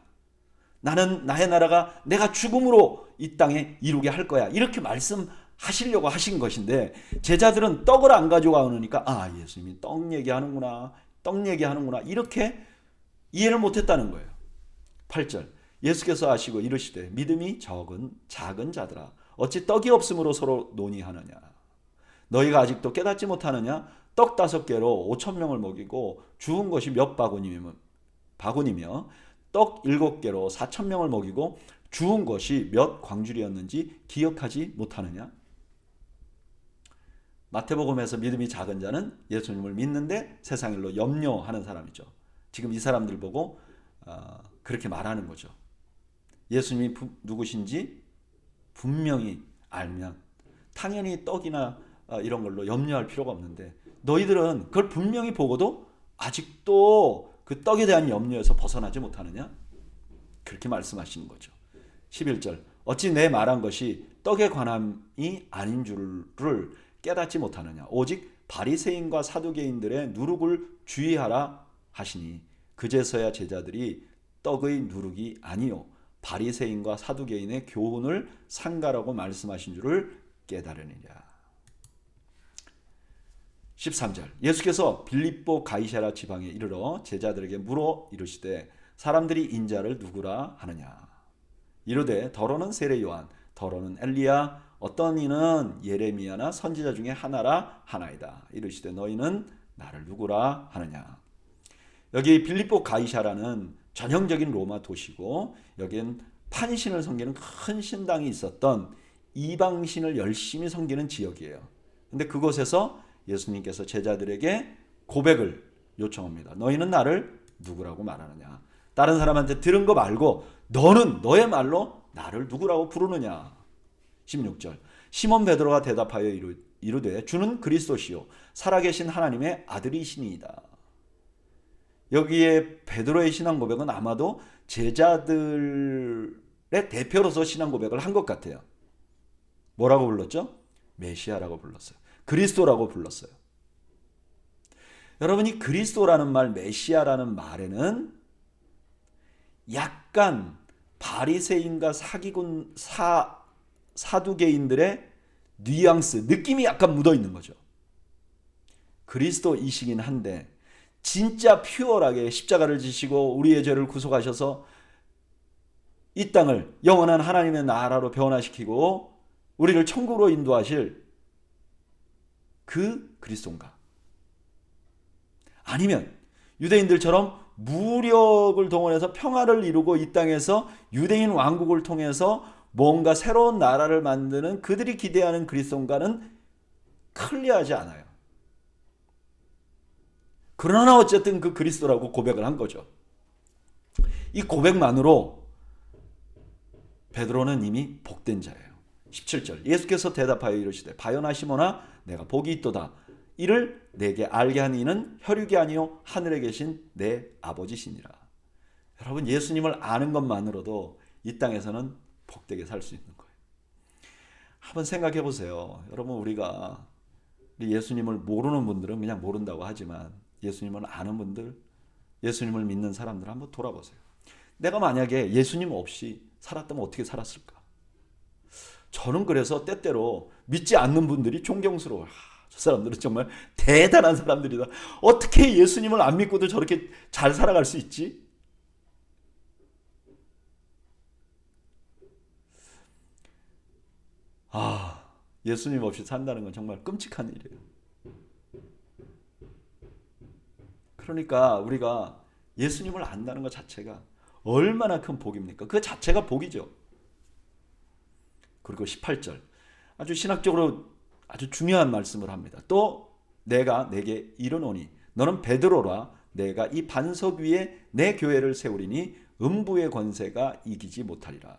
나는 나의 나라가 내가 죽음으로 이 땅에 이루게 할 거야. 이렇게 말씀하시려고 하신 것인데 제자들은 떡을 안 가져가오니까 예수님이 떡 얘기하는구나. 이렇게 이해를 못했다는 거예요. 8절, 예수께서 아시고 이르시되 믿음이 적은 작은 자들아 어찌 떡이 없으므로 서로 논의하느냐. 너희가 아직도 깨닫지 못하느냐. 떡 5개로 5,000명을 먹이고 주운 것이 몇 바구니며 떡 7개로 4,000명을 먹이고 주운 것이 몇 광줄이었는지 기억하지 못하느냐. 마태복음에서 믿음이 작은 자는 예수님을 믿는데 세상 일로 염려하는 사람이죠. 지금 이 사람들 보고 그렇게 말하는 거죠. 예수님이 누구신지 분명히 알면 당연히 떡이나 이런 걸로 염려할 필요가 없는데 너희들은 그걸 분명히 보고도 아직도 그 떡에 대한 염려에서 벗어나지 못하느냐? 그렇게 말씀하시는 거죠. 11절, 어찌 내 말한 것이 떡에 관함이 아닌 줄을 깨닫지 못하느냐. 오직 바리새인과 사두개인들의 누룩을 주의하라 하시니 그제서야 제자들이 떡의 누룩이 아니요 바리새인과 사두개인의 교훈을 상가라고 말씀하신 줄을 깨달으니라. 13절, 예수께서 빌립보 가이사랴 지방에 이르러 제자들에게 물어 이르시되 사람들이 인자를 누구라 하느냐. 이르되 더러는 세례 요한, 더러는 엘리야, 어떤 이는 예레미야나 선지자 중에 하나라 하나이다. 이르시되 너희는 나를 누구라 하느냐. 여기 빌립보 가이사랴는 전형적인 로마 도시고 여기엔 판신을 섬기는 큰 신당이 있었던 이방신을 열심히 섬기는 지역이에요. 근데 그곳에서 예수님께서 제자들에게 고백을 요청합니다. 너희는 나를 누구라고 말하느냐. 다른 사람한테 들은 거 말고 너는 너의 말로 나를 누구라고 부르느냐. 16절, 시몬 베드로가 대답하여 이르되 주는 그리스도시요 살아계신 하나님의 아들이시니이다. 여기에 베드로의 신앙 고백은 아마도 제자들의 대표로서 신앙 고백을 한 것 같아요. 뭐라고 불렀죠? 메시아라고 불렀어요. 그리스도라고 불렀어요. 여러분이 그리스도라는 말, 메시아라는 말에는 약간 바리새인과 사두개인들의 뉘앙스, 느낌이 약간 묻어 있는 거죠. 그리스도이시긴 한데 진짜 퓨어하게 십자가를 지시고 우리의 죄를 구속하셔서 이 땅을 영원한 하나님의 나라로 변화시키고 우리를 천국으로 인도하실 그 그리스도인가? 아니면 유대인들처럼 무력을 동원해서 평화를 이루고 이 땅에서 유대인 왕국을 통해서 뭔가 새로운 나라를 만드는 그들이 기대하는 그리스도인가는 클리어하지 않아요. 그러나 어쨌든 그 그리스도라고 고백을 한 거죠. 이 고백만으로 베드로는 이미 복된 자예요. 17절 예수께서 대답하여 이르시되 바요나 시몬아 내가 복이 있도다. 이를 내게 알게 한 이는 혈육이 아니요 하늘에 계신 내 아버지시니라. 여러분 예수님을 아는 것만으로도 이 땅에서는 복되게 살 수 있는 거예요. 한번 생각해 보세요. 여러분 우리가 예수님을 모르는 분들은 그냥 모른다고 하지만 예수님을 아는 분들, 예수님을 믿는 사람들 한번 돌아보세요. 내가 만약에 예수님 없이 살았다면 어떻게 살았을까? 저는 그래서 때때로 믿지 않는 분들이 존경스러워요. 저 사람들은 정말 대단한 사람들이다. 어떻게 예수님을 안 믿고도 저렇게 잘 살아갈 수 있지? 예수님 없이 산다는 건 정말 끔찍한 일이에요. 그러니까 우리가 예수님을 안다는 것 자체가 얼마나 큰 복입니까? 그 자체가 복이죠. 그리고 18절 아주 신학적으로 아주 중요한 말씀을 합니다. 또 내가 내게 이르노니 너는 베드로라 내가 이 반석 위에 내 교회를 세우리니 음부의 권세가 이기지 못하리라.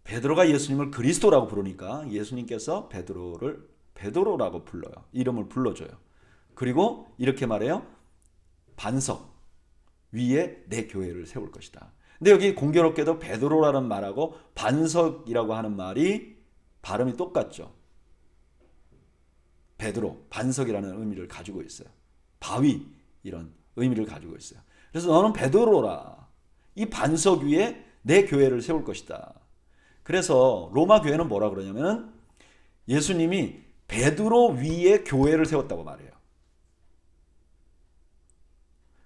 베드로가 예수님을 그리스도라고 부르니까 예수님께서 베드로를 베드로라고 불러요. 이름을 불러줘요. 그리고 이렇게 말해요. 반석 위에 내 교회를 세울 것이다. 근데 여기 공교롭게도 베드로라는 말하고 반석이라고 하는 말이 발음이 똑같죠. 베드로, 반석이라는 의미를 가지고 있어요. 바위 이런 의미를 가지고 있어요. 그래서 너는 베드로라. 이 반석 위에 내 교회를 세울 것이다. 그래서 로마 교회는 뭐라 그러냐면은 예수님이 베드로 위에 교회를 세웠다고 말해요.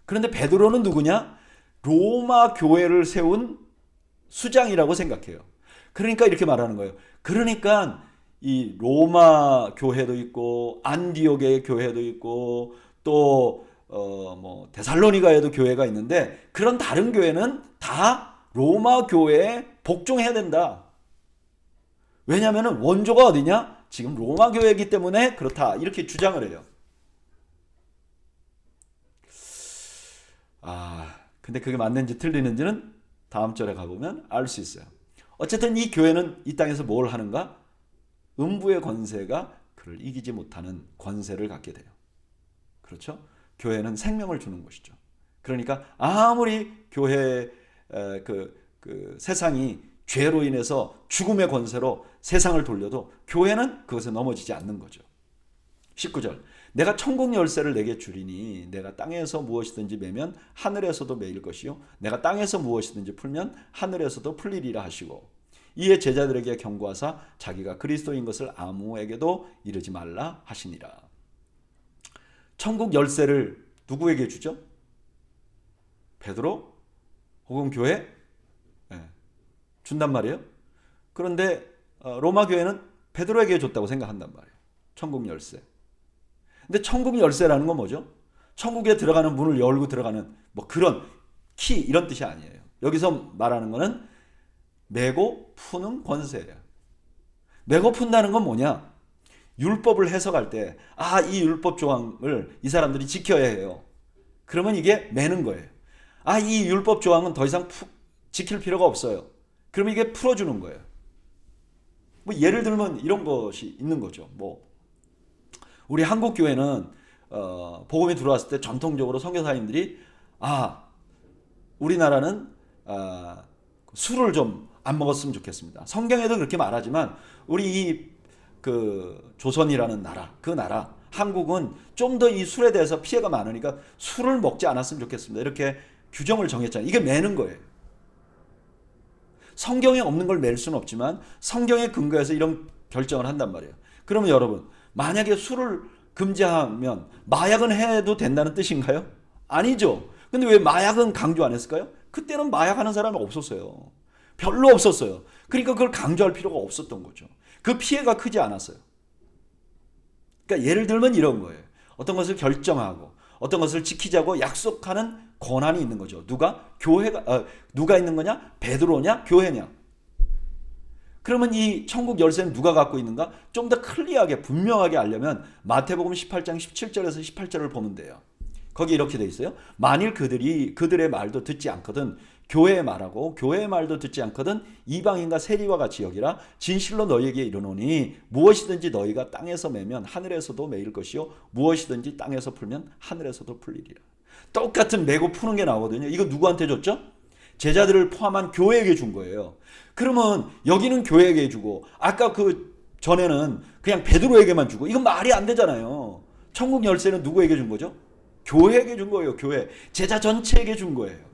그런데 베드로는 누구냐? 로마 교회를 세운 수장이라고 생각해요. 그러니까 이렇게 말하는 거예요. 그러니까 이 로마 교회도 있고 안디옥의 교회도 있고 또 데살로니가에도 교회가 있는데 그런 다른 교회는 다 로마 교회에 복종해야 된다. 왜냐하면 원조가 어디냐? 지금 로마 교회이기 때문에 그렇다. 이렇게 주장을 해요. 근데 그게 맞는지 틀리는지는 다음 절에 가보면 알 수 있어요. 어쨌든 이 교회는 이 땅에서 뭘 하는가? 음부의 권세가 그를 이기지 못하는 권세를 갖게 돼요. 그렇죠? 교회는 생명을 주는 것이죠. 그러니까 아무리 교회 세상이 죄로 인해서 죽음의 권세로 세상을 돌려도 교회는 그것에 넘어지지 않는 거죠. 19절 내가 천국 열쇠를 내게 주리니 내가 땅에서 무엇이든지 매면 하늘에서도 매일 것이요 내가 땅에서 무엇이든지 풀면 하늘에서도 풀리리라 하시고 이에 제자들에게 경고하사 자기가 그리스도인 것을 아무에게도 이르지 말라 하시니라. 천국 열쇠를 누구에게 주죠? 베드로 혹은 교회? 네. 준단 말이에요. 그런데 로마 교회는 베드로에게 줬다고 생각한단 말이에요. 천국 열쇠. 근데 천국 열쇠라는 건 뭐죠? 천국에 들어가는 문을 열고 들어가는 뭐 그런 키 이런 뜻이 아니에요. 여기서 말하는 거는 매고 푸는 권세예요. 매고 푼다는 건 뭐냐? 율법을 해석할 때 이 율법 조항을 이 사람들이 지켜야 해요. 그러면 이게 매는 거예요. 이 율법 조항은 더 이상 지킬 필요가 없어요. 그러면 이게 풀어주는 거예요. 뭐 예를 들면 이런 것이 있는 거죠. 우리 한국 교회는 복음이 들어왔을 때 전통적으로 선교사님들이 우리나라는 술을 좀 안 먹었으면 좋겠습니다. 성경에도 그렇게 말하지만 우리 조선이라는 나라, 그 나라 한국은 좀 더 이 술에 대해서 피해가 많으니까 술을 먹지 않았으면 좋겠습니다. 이렇게 규정을 정했잖아요. 이게 매는 거예요. 성경에 없는 걸 맬 수는 없지만 성경에 근거해서 이런 결정을 한단 말이에요. 그러면 여러분 만약에 술을 금지하면 마약은 해도 된다는 뜻인가요? 아니죠. 근데 왜 마약은 강조 안 했을까요? 그때는 마약하는 사람이 없었어요. 별로 없었어요. 그러니까 그걸 강조할 필요가 없었던 거죠. 그 피해가 크지 않았어요. 그러니까 예를 들면 이런 거예요. 어떤 것을 결정하고 어떤 것을 지키자고 약속하는 권한이 있는 거죠. 누가 있는 거냐? 베드로냐? 교회냐? 그러면 이 천국 열쇠는 누가 갖고 있는가? 좀 더 클리어하게 분명하게 알려면 마태복음 18장 17절에서 18절을 보면 돼요. 거기 이렇게 돼 있어요. 만일 그들의 말도 듣지 않거든 교회의 말하고 교회의 말도 듣지 않거든 이방인과 세리와 같이 여기라. 진실로 너희에게 이르노니 무엇이든지 너희가 땅에서 매면 하늘에서도 매일 것이요 무엇이든지 땅에서 풀면 하늘에서도 풀리리라. 똑같은 매고 푸는 게 나오거든요. 이거 누구한테 줬죠? 제자들을 포함한 교회에게 준 거예요. 그러면 여기는 교회에게 주고 아까 그 전에는 그냥 베드로에게만 주고 이건 말이 안 되잖아요. 천국 열쇠는 누구에게 준 거죠? 교회에게 준 거예요. 교회. 제자 전체에게 준 거예요.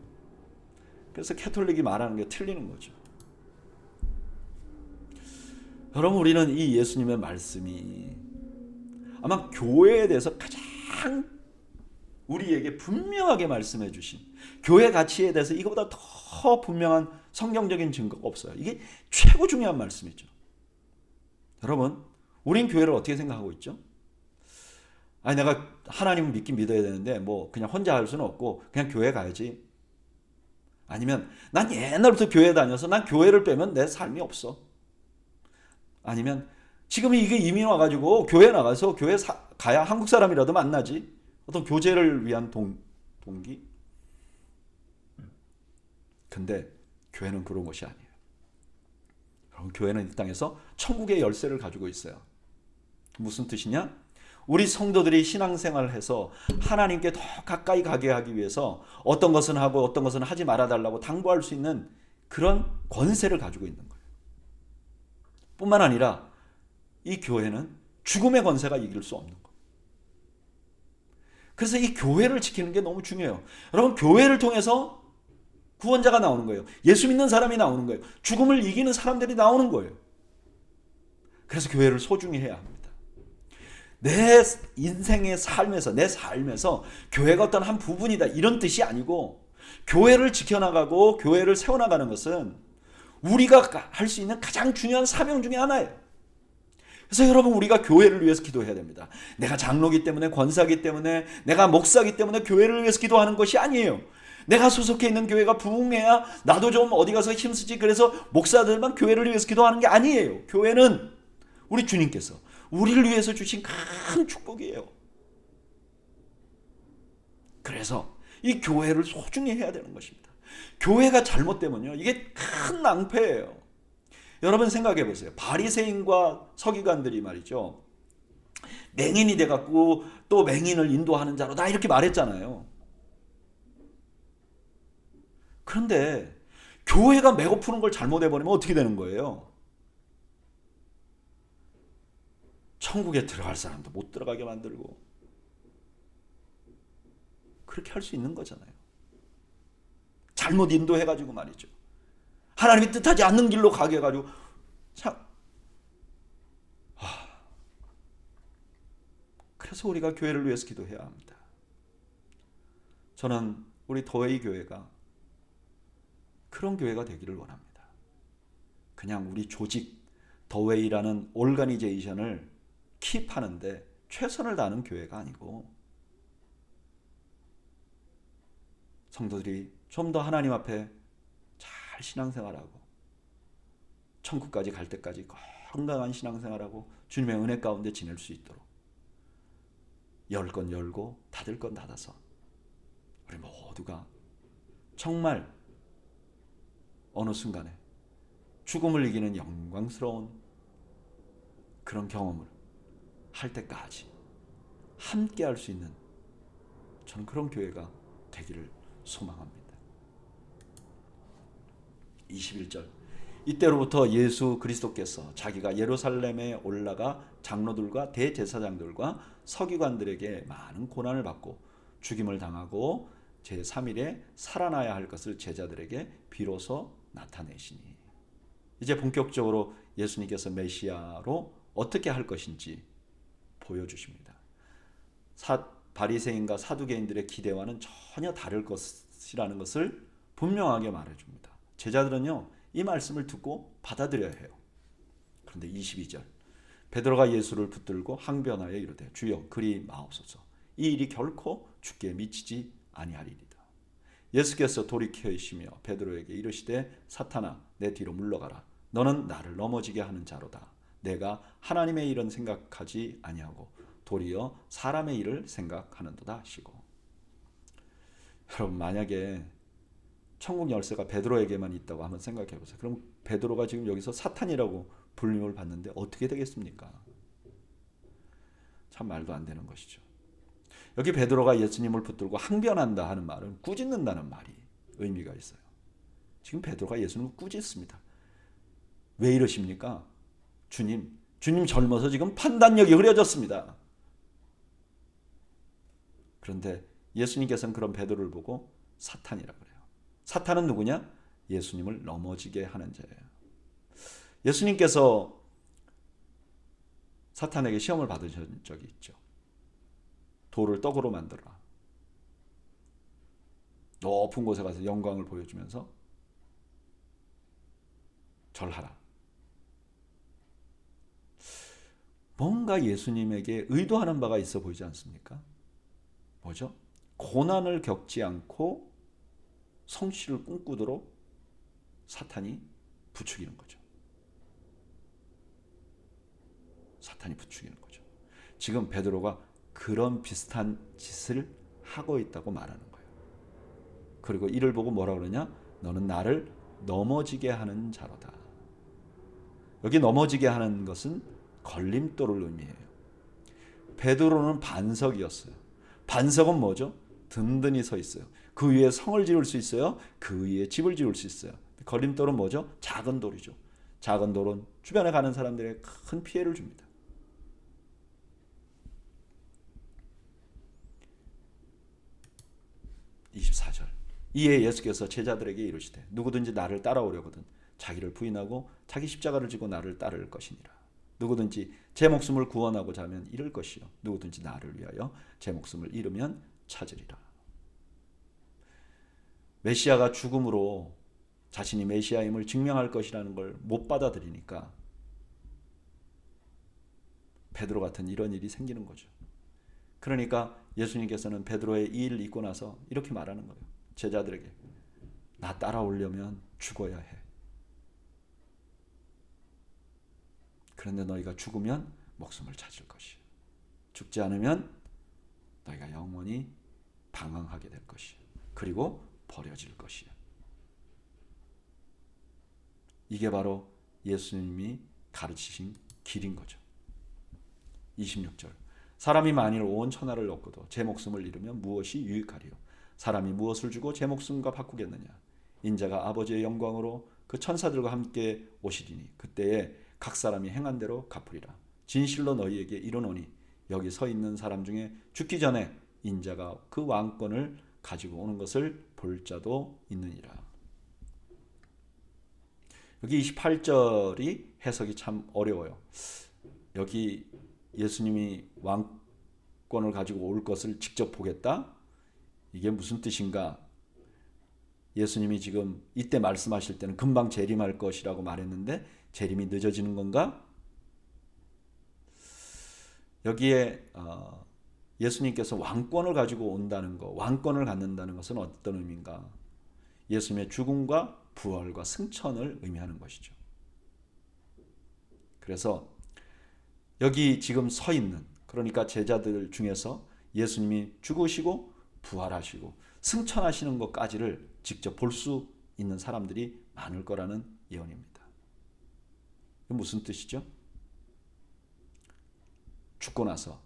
그래서 캐톨릭이 말하는 게 틀리는 거죠. 여러분 우리는 이 예수님의 말씀이 아마 교회에 대해서 가장 우리에게 분명하게 말씀해 주신 교회 가치에 대해서 이거보다 더 분명한 성경적인 증거가 없어요. 이게 최고 중요한 말씀이죠. 여러분 우린 교회를 어떻게 생각하고 있죠? 아니 내가 하나님을 믿긴 믿어야 되는데 뭐 그냥 혼자 할 수는 없고 그냥 교회 가야지. 아니면 난 옛날부터 교회 다녀서 난 교회를 빼면 내 삶이 없어. 아니면 지금 이게 이민 와가지고 교회 나가서 교회 가야 한국 사람이라도 만나지. 어떤 교제를 위한 동기. 근데 교회는 그런 것이 아니에요. 여러분 교회는 이 땅에서 천국의 열쇠를 가지고 있어요. 무슨 뜻이냐? 우리 성도들이 신앙생활을 해서 하나님께 더 가까이 가게 하기 위해서 어떤 것은 하고 어떤 것은 하지 말아달라고 당부할 수 있는 그런 권세를 가지고 있는 거예요. 뿐만 아니라 이 교회는 죽음의 권세가 이길 수 없는 거예요. 그래서 이 교회를 지키는 게 너무 중요해요. 여러분 교회를 통해서 구원자가 나오는 거예요. 예수 믿는 사람이 나오는 거예요. 죽음을 이기는 사람들이 나오는 거예요. 그래서 교회를 소중히 해야 합니다. 내 인생의 삶에서 내 삶에서 교회가 어떤 한 부분이다 이런 뜻이 아니고 교회를 지켜나가고 교회를 세워나가는 것은 우리가 할 수 있는 가장 중요한 사명 중에 하나예요. 그래서 여러분 우리가 교회를 위해서 기도해야 됩니다. 내가 장로기 때문에 권사기 때문에 내가 목사기 때문에 교회를 위해서 기도하는 것이 아니에요. 내가 소속해 있는 교회가 부흥해야 나도 좀 어디 가서 힘쓰지 그래서 목사들만 교회를 위해서 기도하는 게 아니에요. 교회는 우리 주님께서 우리를 위해서 주신 큰 축복이에요. 그래서 이 교회를 소중히 해야 되는 것입니다. 교회가 잘못되면요 이게 큰 낭패예요. 여러분 생각해 보세요. 바리새인과 서기관들이 말이죠 맹인이 돼갖고 또 맹인을 인도하는 자로다 이렇게 말했잖아요. 그런데 교회가 매고 푸는 걸 잘못해버리면 어떻게 되는 거예요? 천국에 들어갈 사람도 못 들어가게 만들고 그렇게 할 수 있는 거잖아요. 잘못 인도해가지고 말이죠. 하나님이 뜻하지 않는 길로 가게 해가지고 그래서 우리가 교회를 위해서 기도해야 합니다. 저는 우리 더웨이 교회가 그런 교회가 되기를 원합니다. 그냥 우리 조직 더웨이라는 오르가니제이션을 킵하는데 최선을 다하는 교회가 아니고 성도들이 좀 더 하나님 앞에 잘 신앙생활하고 천국까지 갈 때까지 건강한 신앙생활하고 주님의 은혜 가운데 지낼 수 있도록 열 건 열고 닫을 건 닫아서 우리 모두가 정말 어느 순간에 죽음을 이기는 영광스러운 그런 경험을 할 때까지 함께 할 수 있는 저는 그런 교회가 되기를 소망합니다. 21절 이때로부터 예수 그리스도께서 자기가 예루살렘에 올라가 장로들과 대제사장들과 서기관들에게 많은 고난을 받고 죽임을 당하고 제3일에 살아나야 할 것을 제자들에게 비로소 나타내시니 이제 본격적으로 예수님께서 메시아로 어떻게 할 것인지 보여주십니다. 바리새인과 사두개인들의 기대와는 전혀 다를 것이라는 것을 분명하게 말해줍니다. 제자들은요 이 말씀을 듣고 받아들여야 해요. 그런데 22절 베드로가 예수를 붙들고 항변하여 이르되 주여 그리 마옵소서 이 일이 결코 죽게 미치지 아니하리이다. 예수께서 돌이켜이시며 베드로에게 이르시되 사탄아 내 뒤로 물러가라. 너는 나를 넘어지게 하는 자로다. 내가 하나님의 일은 생각하지 아니하고 도리어 사람의 일을 생각하는도다 하시고. 여러분, 만약에 천국 열쇠가 베드로에게만 있다고 한번 생각해 보세요. 그럼 베드로가 지금 여기서 사탄이라고 불림을 받는데 어떻게 되겠습니까? 참 말도 안 되는 것이죠. 여기 베드로가 예수님을 붙들고 항변한다 하는 말은 꾸짖는다는 말이 의미가 있어요. 지금 베드로가 예수님을 꾸짖습니다. 왜 이러십니까? 주님 젊어서 지금 판단력이 흐려졌습니다. 그런데 예수님께서는 그런 베드로를 보고 사탄이라고 그래요. 사탄은 누구냐? 예수님을 넘어지게 하는 자예요. 예수님께서 사탄에게 시험을 받으신 적이 있죠. 돌을 떡으로 만들어라. 높은 곳에 가서 영광을 보여주면서 절하라. 뭔가 예수님에게 의도하는 바가 있어 보이지 않습니까? 뭐죠? 고난을 겪지 않고 성취를 꿈꾸도록 사탄이 부추기는 거죠. 사탄이 부추기는 거죠. 지금 베드로가 그런 비슷한 짓을 하고 있다고 말하는 거예요. 그리고 이를 보고 뭐라 그러냐? 너는 나를 넘어지게 하는 자로다. 여기 넘어지게 하는 것은 걸림돌을 의미해요. 베드로는 반석이었어요. 반석은 뭐죠? 든든히 서 있어요. 그 위에 성을 지을 수 있어요. 그 위에 집을 지을 수 있어요. 걸림돌은 뭐죠? 작은 돌이죠. 작은 돌은 주변에 가는 사람들에게 큰 피해를 줍니다. 이에 예수께서 제자들에게 이르시되 누구든지 나를 따라오려거든 자기를 부인하고 자기 십자가를 지고 나를 따를 것이니라. 누구든지 제 목숨을 구원하고자 하면 잃을 것이요 누구든지 나를 위하여 제 목숨을 잃으면 찾으리라. 메시아가 죽음으로 자신이 메시아임을 증명할 것이라는 걸 못 받아들이니까 베드로 같은 이런 일이 생기는 거죠. 그러니까 예수님께서는 베드로의 이 일을 잊고 나서 이렇게 말하는 거예요. 제자들에게 나 따라오려면 죽어야 해. 그런데 너희가 죽으면 목숨을 찾을 것이야. 죽지 않으면 너희가 영원히 방황하게 될 것이야. 그리고 버려질 것이야. 이게 바로 예수님이 가르치신 길인 거죠. 26절 사람이 만일 온 천하를 얻고도 제 목숨을 잃으면 무엇이 유익하리요? 사람이 무엇을 주고 제 목숨과 바꾸겠느냐? 인자가 아버지의 영광으로 그 천사들과 함께 오시리니 그때에 각 사람이 행한 대로 갚으리라. 진실로 너희에게 이르노니 여기 서 있는 사람 중에 죽기 전에 인자가 그 왕권을 가지고 오는 것을 볼 자도 있느니라. 여기 28절이 해석이 참 어려워요. 여기 예수님이 왕권을 가지고 올 것을 직접 보겠다? 이게 무슨 뜻인가? 예수님이 지금 이때 말씀하실 때는 금방 재림할 것이라고 말했는데 재림이 늦어지는 건가? 여기에 예수님께서 왕권을 가지고 온다는 것, 왕권을 갖는다는 것은 어떤 의미인가? 예수님의 죽음과 부활과 승천을 의미하는 것이죠. 그래서 여기 지금 서 있는, 그러니까 제자들 중에서 예수님이 죽으시고 부활하시고 승천하시는 것까지를 직접 볼 수 있는 사람들이 많을 거라는 예언입니다. 무슨 뜻이죠? 죽고 나서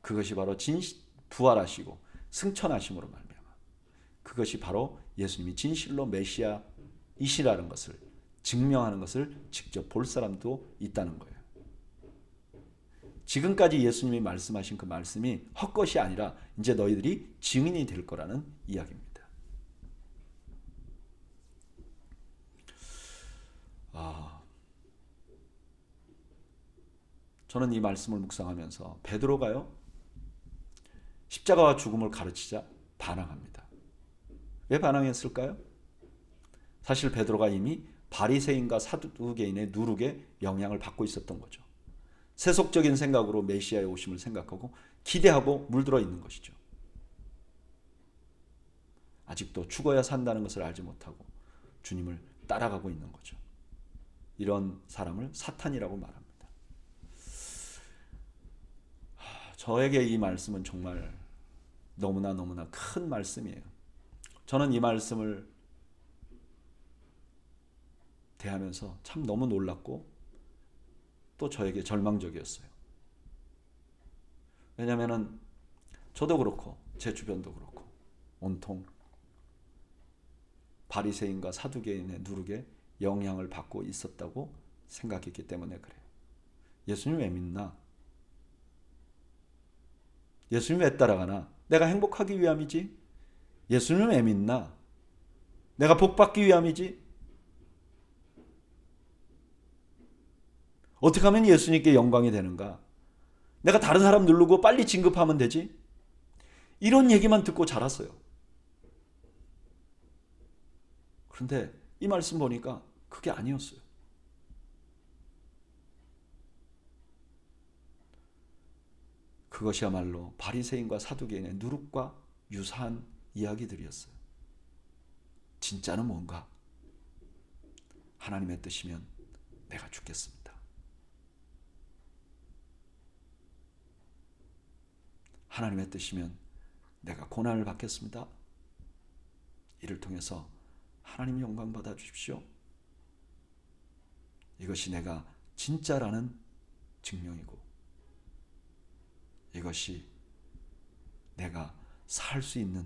그것이 바로 부활하시고 승천하심으로 말미암아 그것이 바로 예수님이 진실로 메시아이시라는 것을 증명하는 것을 직접 볼 사람도 있다는 거예요. 지금까지 예수님이 말씀하신 그 말씀이 헛것이 아니라 이제 너희들이 증인이 될 거라는 이야기입니다. 저는 이 말씀을 묵상하면서 베드로가요 십자가와 죽음을 가르치자 반항합니다. 왜 반항했을까요? 사실 베드로가 이미 바리새인과 사두개인의 누룩에 영향을 받고 있었던 거죠. 세속적인 생각으로 메시아의 오심을 생각하고 기대하고 물들어 있는 것이죠. 아직도 죽어야 산다는 것을 알지 못하고 주님을 따라가고 있는 거죠. 이런 사람을 사탄이라고 말합니다. 저에게 이 말씀은 정말 너무나 큰 말씀이에요. 저는 이 말씀을 대하면서 참 너무 놀랐고 또 저에게 절망적이었어요. 왜냐하면 저도 그렇고 제 주변도 그렇고 온통 바리새인과 사두개인의 누룩에 영향을 받고 있었다고 생각했기 때문에 그래요. 예수님 왜 믿나? 예수님 왜 따라가나? 내가 행복하기 위함이지? 예수님 왜 믿나? 내가 복받기 위함이지? 어떻게 하면 예수님께 영광이 되는가? 내가 다른 사람 누르고 빨리 진급하면 되지? 이런 얘기만 듣고 자랐어요. 그런데 이 말씀 보니까 그게 아니었어요. 그것이야말로 바리새인과 사두개인의 누룩과 유사한 이야기들이었어요. 진짜는 뭔가? 하나님의 뜻이면 내가 죽겠습니다. 하나님의 뜻이면 내가 고난을 받겠습니다. 이를 통해서 하나님 영광 받아 주십시오. 이것이 내가 진짜라는 증명이고 이것이 내가 살 수 있는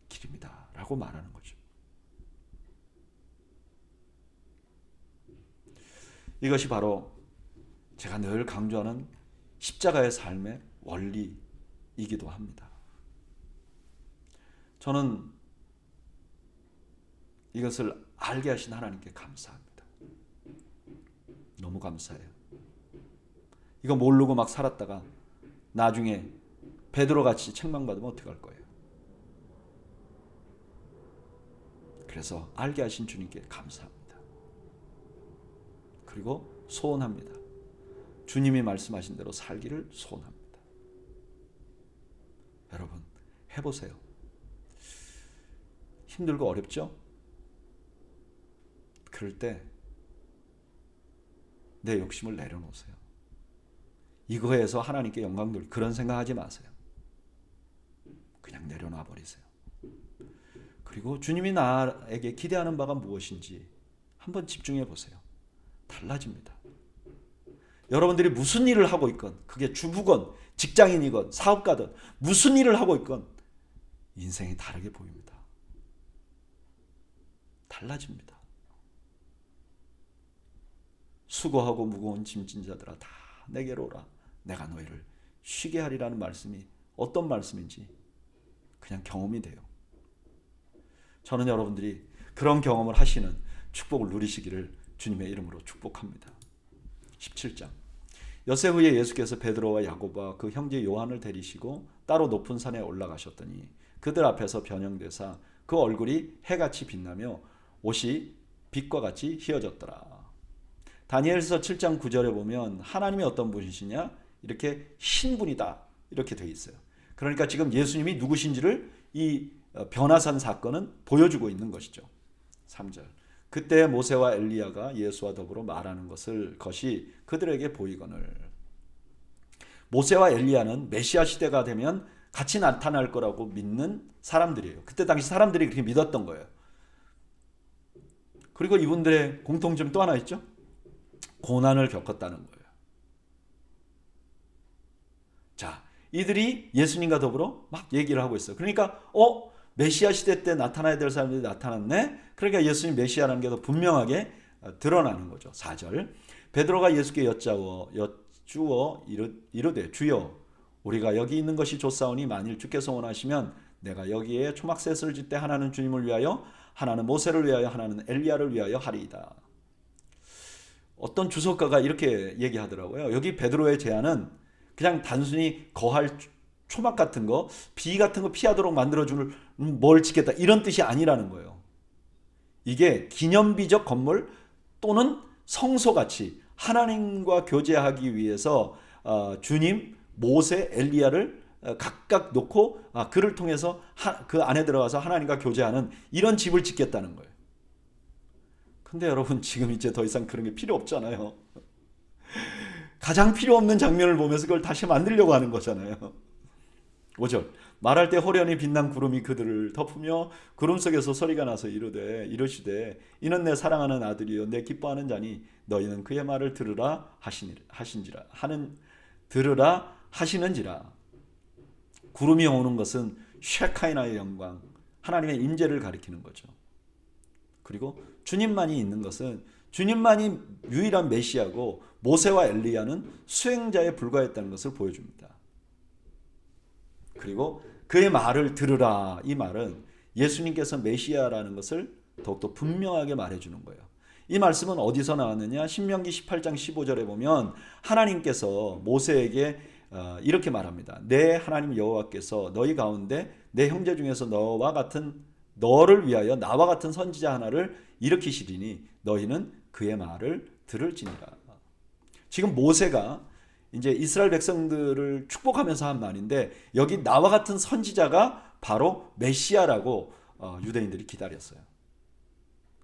길입니다. 라고 말하는 거죠. 이것이 바로 제가 늘 강조하는 십자가의 삶의 원리이기도 합니다. 저는 이것을 알게 하신 하나님께 감사합니다. 너무 감사해요. 이거 모르고 막 살았다가 나중에 베드로같이 책망받으면 어떡할 거예요. 그래서 알게 하신 주님께 감사합니다. 그리고 소원합니다. 주님이 말씀하신 대로 살기를 소원합니다. 여러분 해보세요. 힘들고 어렵죠? 그럴 때 내 욕심을 내려놓으세요. 이거에서 하나님께 영광 돌 그런 생각하지 마세요. 그냥 내려놔 버리세요. 그리고 주님이 나에게 기대하는 바가 무엇인지 한번 집중해 보세요. 달라집니다. 여러분들이 무슨 일을 하고 있건 그게 주부건 직장인이건 사업가든 무슨 일을 하고 있건 인생이 다르게 보입니다. 달라집니다. 수고하고 무거운 짐진 자들아 다 내게로 오라. 내가 너희를 쉬게 하리라는 말씀이 어떤 말씀인지 그냥 경험이 돼요. 저는 여러분들이 그런 경험을 하시는 축복을 누리시기를 주님의 이름으로 축복합니다. 17장 엿새 후에 예수께서 베드로와 야고보와 그 형제 요한을 데리시고 따로 높은 산에 올라가셨더니 그들 앞에서 변형되사 그 얼굴이 해같이 빛나며 옷이 빛과 같이 휘어졌더라. 다니엘서 7장 9절에 보면 하나님이 어떤 분이시냐? 이렇게 신분이다. 이렇게 되어 있어요. 그러니까 지금 예수님이 누구신지를 이 변화산 사건은 보여주고 있는 것이죠. 3절 그때 모세와 엘리야가 예수와 더불어 말하는 것이 그들에게 보이거늘. 모세와 엘리야는 메시아 시대가 되면 같이 나타날 거라고 믿는 사람들이에요. 그때 당시 사람들이 그렇게 믿었던 거예요. 그리고 이분들의 공통점 또 하나 있죠. 고난을 겪었다는 거예요. 자, 이들이 예수님과 더불어 막 얘기를 하고 있어요. 그러니까 메시아 시대 때 나타나야 될 사람들이 나타났네. 그러니까 예수님 메시아라는 게 더 분명하게 드러나는 거죠. 4절 베드로가 예수께 여쭈어 이르되 주여 우리가 여기 있는 것이 좋사오니 만일 주께서 원하시면 내가 여기에 초막셋을 짓되 하나는 주님을 위하여 하나는 모세를 위하여 하나는 엘리야를 위하여 하리이다. 어떤 주석가가 이렇게 얘기하더라고요. 여기 베드로의 제안은 그냥 단순히 거할 초막 같은 거, 비 같은 거 피하도록 만들어줄 뭘 짓겠다 이런 뜻이 아니라는 거예요. 이게 기념비적 건물 또는 성소같이 하나님과 교제하기 위해서 주님, 모세, 엘리야를 각각 놓고 그를 통해서 그 안에 들어가서 하나님과 교제하는 이런 집을 짓겠다는 거예요. 근데 여러분 지금 이제 더 이상 그런 게 필요 없잖아요. 가장 필요 없는 장면을 보면서 그걸 다시 만들려고 하는 거잖아요. 5절 말할 때 호련히 빛난 구름이 그들을 덮으며 구름 속에서 소리가 나서 이르시되 이는 내 사랑하는 아들이요 내 기뻐하는 자니 너희는 그의 말을 들으라 하시는지라. 구름이 오는 것은 쉐카이나의 영광, 하나님의 임재를 가리키는 거죠. 그리고 주님만이 있는 것은 주님만이 유일한 메시아고 모세와 엘리야는 수행자에 불과했다는 것을 보여줍니다. 그리고 그의 말을 들으라, 이 말은 예수님께서 메시아라는 것을 더욱더 분명하게 말해주는 거예요. 이 말씀은 어디서 나왔느냐? 신명기 18장 15절에 보면 하나님께서 모세에게 이렇게 말합니다. 내 하나님 여호와께서 너희 가운데 내 형제 중에서 너를 위하여 나와 같은 선지자 하나를 일으키시리니 너희는 그의 말을 들을지니라. 지금 모세가 이제 이스라엘 백성들을 축복하면서 한 말인데 여기 나와 같은 선지자가 바로 메시아라고 유대인들이 기다렸어요.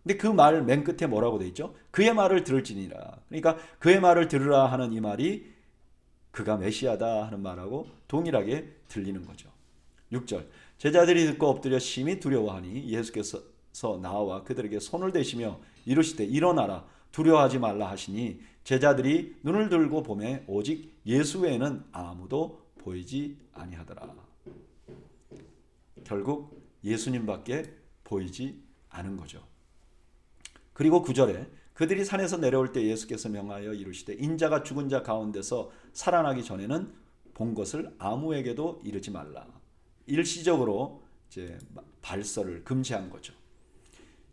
근데 그 말 맨 끝에 뭐라고 돼 있죠? 그의 말을 들을지니라. 그러니까 그의 말을 들으라 하는 이 말이 그가 메시아다 하는 말하고 동일하게 들리는 거죠. 6절 제자들이 듣고 엎드려 심히 두려워하니 예수께서 나와 그들에게 손을 대시며 이르시되 일어나라 두려워하지 말라 하시니 제자들이 눈을 들고 보매 오직 예수 외에는 아무도 보이지 아니하더라. 결국 예수님밖에 보이지 않은 거죠. 그리고 9절에 그들이 산에서 내려올 때 예수께서 명하여 이르시되 인자가 죽은 자 가운데서 살아나기 전에는 본 것을 아무에게도 이르지 말라. 일시적으로 이제 발설을 금지한 거죠.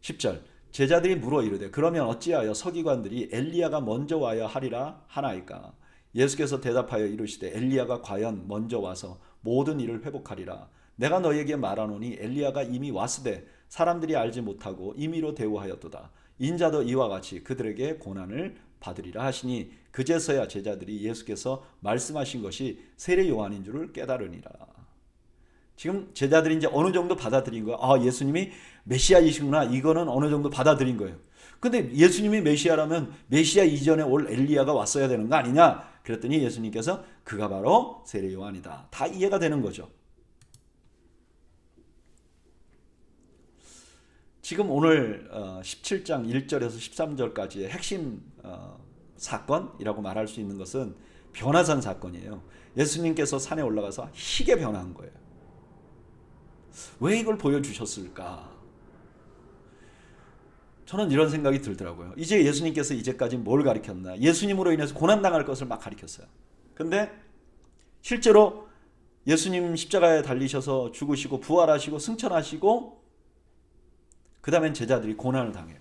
10절 제자들이 물어 이르되 그러면 어찌하여 서기관들이 엘리야가 먼저 와야 하리라 하나이까? 예수께서 대답하여 이르시되 엘리야가 과연 먼저 와서 모든 일을 회복하리라. 내가 너에게 말하노니 엘리야가 이미 왔으되 사람들이 알지 못하고 임의로 대우하였도다. 인자도 이와 같이 그들에게 고난을 받으리라 하시니 그제서야 제자들이 예수께서 말씀하신 것이 세례 요한인 줄을 깨달으니라. 지금 제자들이 이제 어느 정도 받아들인 거예요. 예수님이 메시아이시구나. 이거는 어느 정도 받아들인 거예요. 근데 예수님이 메시아라면 메시아 이전에 올 엘리야가 왔어야 되는 거 아니냐? 그랬더니 예수님께서 그가 바로 세례 요한이다. 다 이해가 되는 거죠. 지금 오늘 17장 1절에서 13절까지의 핵심 사건이라고 말할 수 있는 것은 변화산 사건이에요. 예수님께서 산에 올라가서 희게 변화한 거예요. 왜 이걸 보여주셨을까? 저는 이런 생각이 들더라고요. 이제 예수님께서 이제까지 뭘 가르쳤나? 예수님으로 인해서 고난당할 것을 막 가르쳤어요. 근데 실제로 예수님 십자가에 달리셔서 죽으시고 부활하시고 승천하시고 그 다음엔 제자들이 고난을 당해요.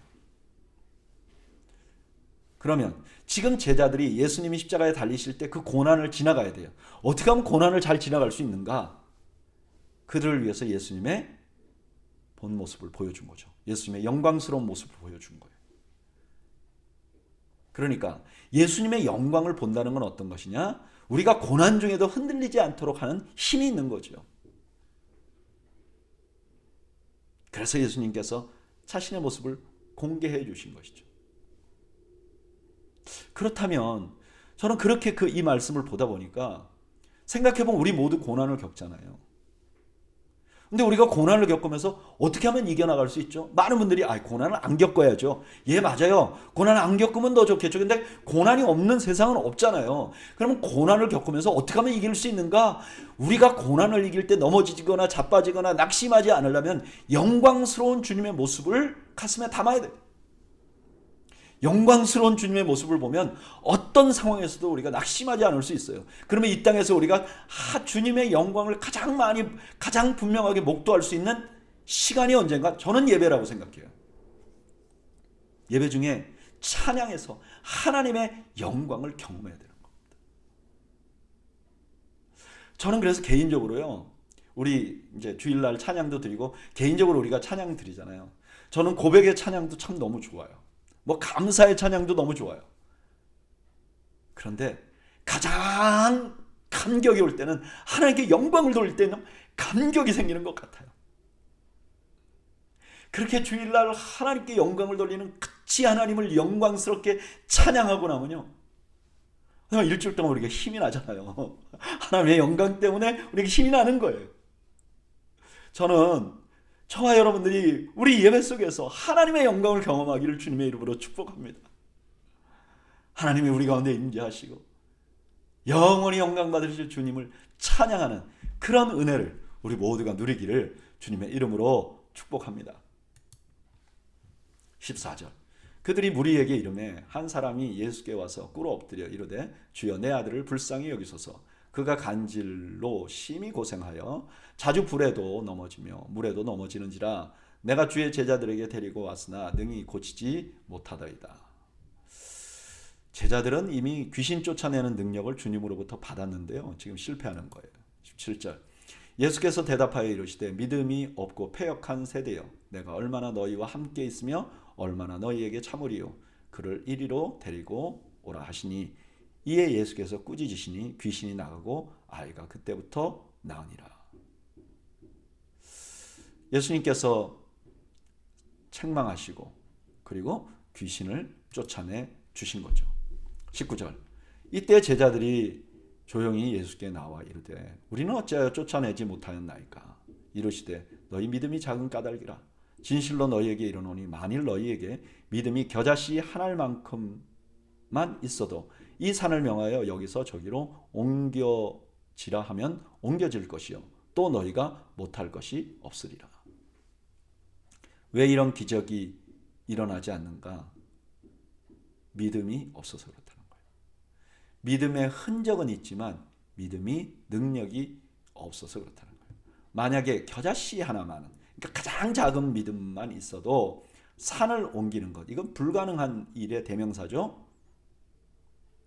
그러면 지금 제자들이 예수님이 십자가에 달리실 때 그 고난을 지나가야 돼요. 어떻게 하면 고난을 잘 지나갈 수 있는가? 그들을 위해서 예수님의 본 모습을 보여준 거죠. 예수님의 영광스러운 모습을 보여준 거예요. 그러니까 예수님의 영광을 본다는 건 어떤 것이냐? 우리가 고난 중에도 흔들리지 않도록 하는 힘이 있는 거죠. 그래서 예수님께서 자신의 모습을 공개해 주신 것이죠. 그렇다면 저는 그렇게 이 말씀을 보다 보니까 생각해보면 우리 모두 고난을 겪잖아요. 근데 우리가 고난을 겪으면서 어떻게 하면 이겨나갈 수 있죠? 많은 분들이 고난을 안 겪어야죠. 예, 맞아요. 고난을 안 겪으면 더 좋겠죠. 근데 고난이 없는 세상은 없잖아요. 그러면 고난을 겪으면서 어떻게 하면 이길 수 있는가? 우리가 고난을 이길 때 넘어지거나 자빠지거나 낙심하지 않으려면 영광스러운 주님의 모습을 가슴에 담아야 돼요. 영광스러운 주님의 모습을 보면 어떤 상황에서도 우리가 낙심하지 않을 수 있어요. 그러면 이 땅에서 우리가 주님의 영광을 가장 분명하게 목도할 수 있는 시간이 언젠가? 저는 예배라고 생각해요. 예배 중에 찬양해서 하나님의 영광을 경험해야 되는 겁니다. 저는 그래서 개인적으로요, 우리 이제 주일날 찬양도 드리고 개인적으로 우리가 찬양 드리잖아요. 저는 고백의 찬양도 참 너무 좋아요. 감사의 찬양도 너무 좋아요. 그런데 가장 감격이 올 때는, 하나님께 영광을 돌릴 때는 감격이 생기는 것 같아요. 그렇게 주일날 하나님께 영광을 돌리는, 같이 하나님을 영광스럽게 찬양하고 나면요, 일주일 동안 우리가 힘이 나잖아요. 하나님의 영광 때문에 우리가 힘이 나는 거예요. 저는 저와 여러분들이 우리 예배 속에서 하나님의 영광을 경험하기를 주님의 이름으로 축복합니다. 하나님이 우리 가운데 임재하시고 영원히 영광 받으실 주님을 찬양하는 그런 은혜를 우리 모두가 누리기를 주님의 이름으로 축복합니다. 14절, 그들이 무리에게 이르매 한 사람이 예수께 와서 꿇어 엎드려 이르되 주여 내 아들을 불쌍히 여기소서. 그가 간질로 심히 고생하여 자주 불에도 넘어지며 물에도 넘어지는지라 내가 주의 제자들에게 데리고 왔으나 능히 고치지 못하더이다. 제자들은 이미 귀신 쫓아내는 능력을 주님으로부터 받았는데요, 지금 실패하는 거예요. 17절, 예수께서 대답하여 이르시되 믿음이 없고 패역한 세대여, 내가 얼마나 너희와 함께 있으며 얼마나 너희에게 참으리요. 그를 이리로 데리고 오라 하시니 이에 예수께서 꾸짖으시니 귀신이 나가고 아이가 그때부터 나으니라. 예수님께서 책망하시고 그리고 귀신을 쫓아내 주신 거죠. 19절, 이때 제자들이 조용히 예수께 나와 이르되 우리는 어찌하여 쫓아내지 못하였나이까. 이르시되 너희 믿음이 작은 까닭이라. 진실로 너희에게 이르노니 만일 너희에게 믿음이 겨자씨 한 알만큼만 있어도 이 산을 명하여 여기서 저기로 옮겨지라 하면 옮겨질 것이요 또 너희가 못할 것이 없으리라. 왜 이런 기적이 일어나지 않는가? 믿음이 없어서 그렇다는 거예요. 믿음의 흔적은 있지만 믿음이 능력이 없어서 그렇다는 거예요. 만약에 겨자씨 하나만, 그러니까 가장 작은 믿음만 있어도 산을 옮기는 것, 이건 불가능한 일의 대명사죠.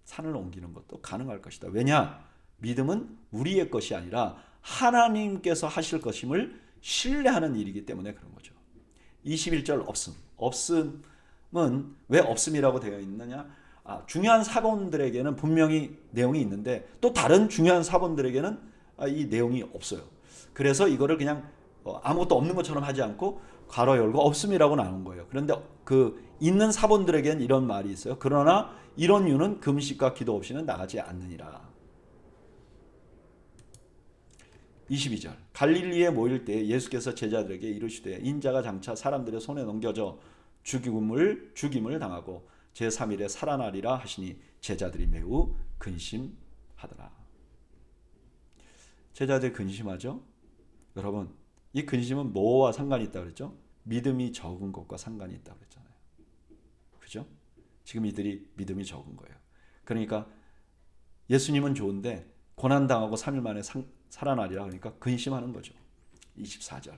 산을 옮기는 것도 가능할 것이다. 왜냐? 믿음은 우리의 것이 아니라 하나님께서 하실 것임을 신뢰하는 일이기 때문에 그런 거죠. 21절 없음. 없음은 왜 없음이라고 되어 있느냐? 중요한 사본들에게는 분명히 내용이 있는데 또 다른 중요한 사본들에게는 이 내용이 없어요. 그래서 이거를 그냥 아무것도 없는 것처럼 하지 않고 괄호 열고 없음이라고 나눈 거예요. 그런데 그 있는 사본들에게는 이런 말이 있어요. 그러나 이런 유는 금식과 기도 없이는 나가지 않느니라. 22절, 갈릴리에 모일 때 예수께서 제자들에게 이르시되 인자가 장차 사람들의 손에 넘겨져 죽임을 당하고 제3일에 살아나리라 하시니 제자들이 매우 근심하더라. 제자들이 근심하죠? 여러분, 이 근심은 뭐와 상관이 있다고 그랬죠? 믿음이 적은 것과 상관이 있다고 그랬잖아요. 그죠? 지금 이들이 믿음이 적은 거예요. 그러니까 예수님은 좋은데 고난당하고 3일 만에 살아나리라 그러니까 근심하는 거죠. 24절,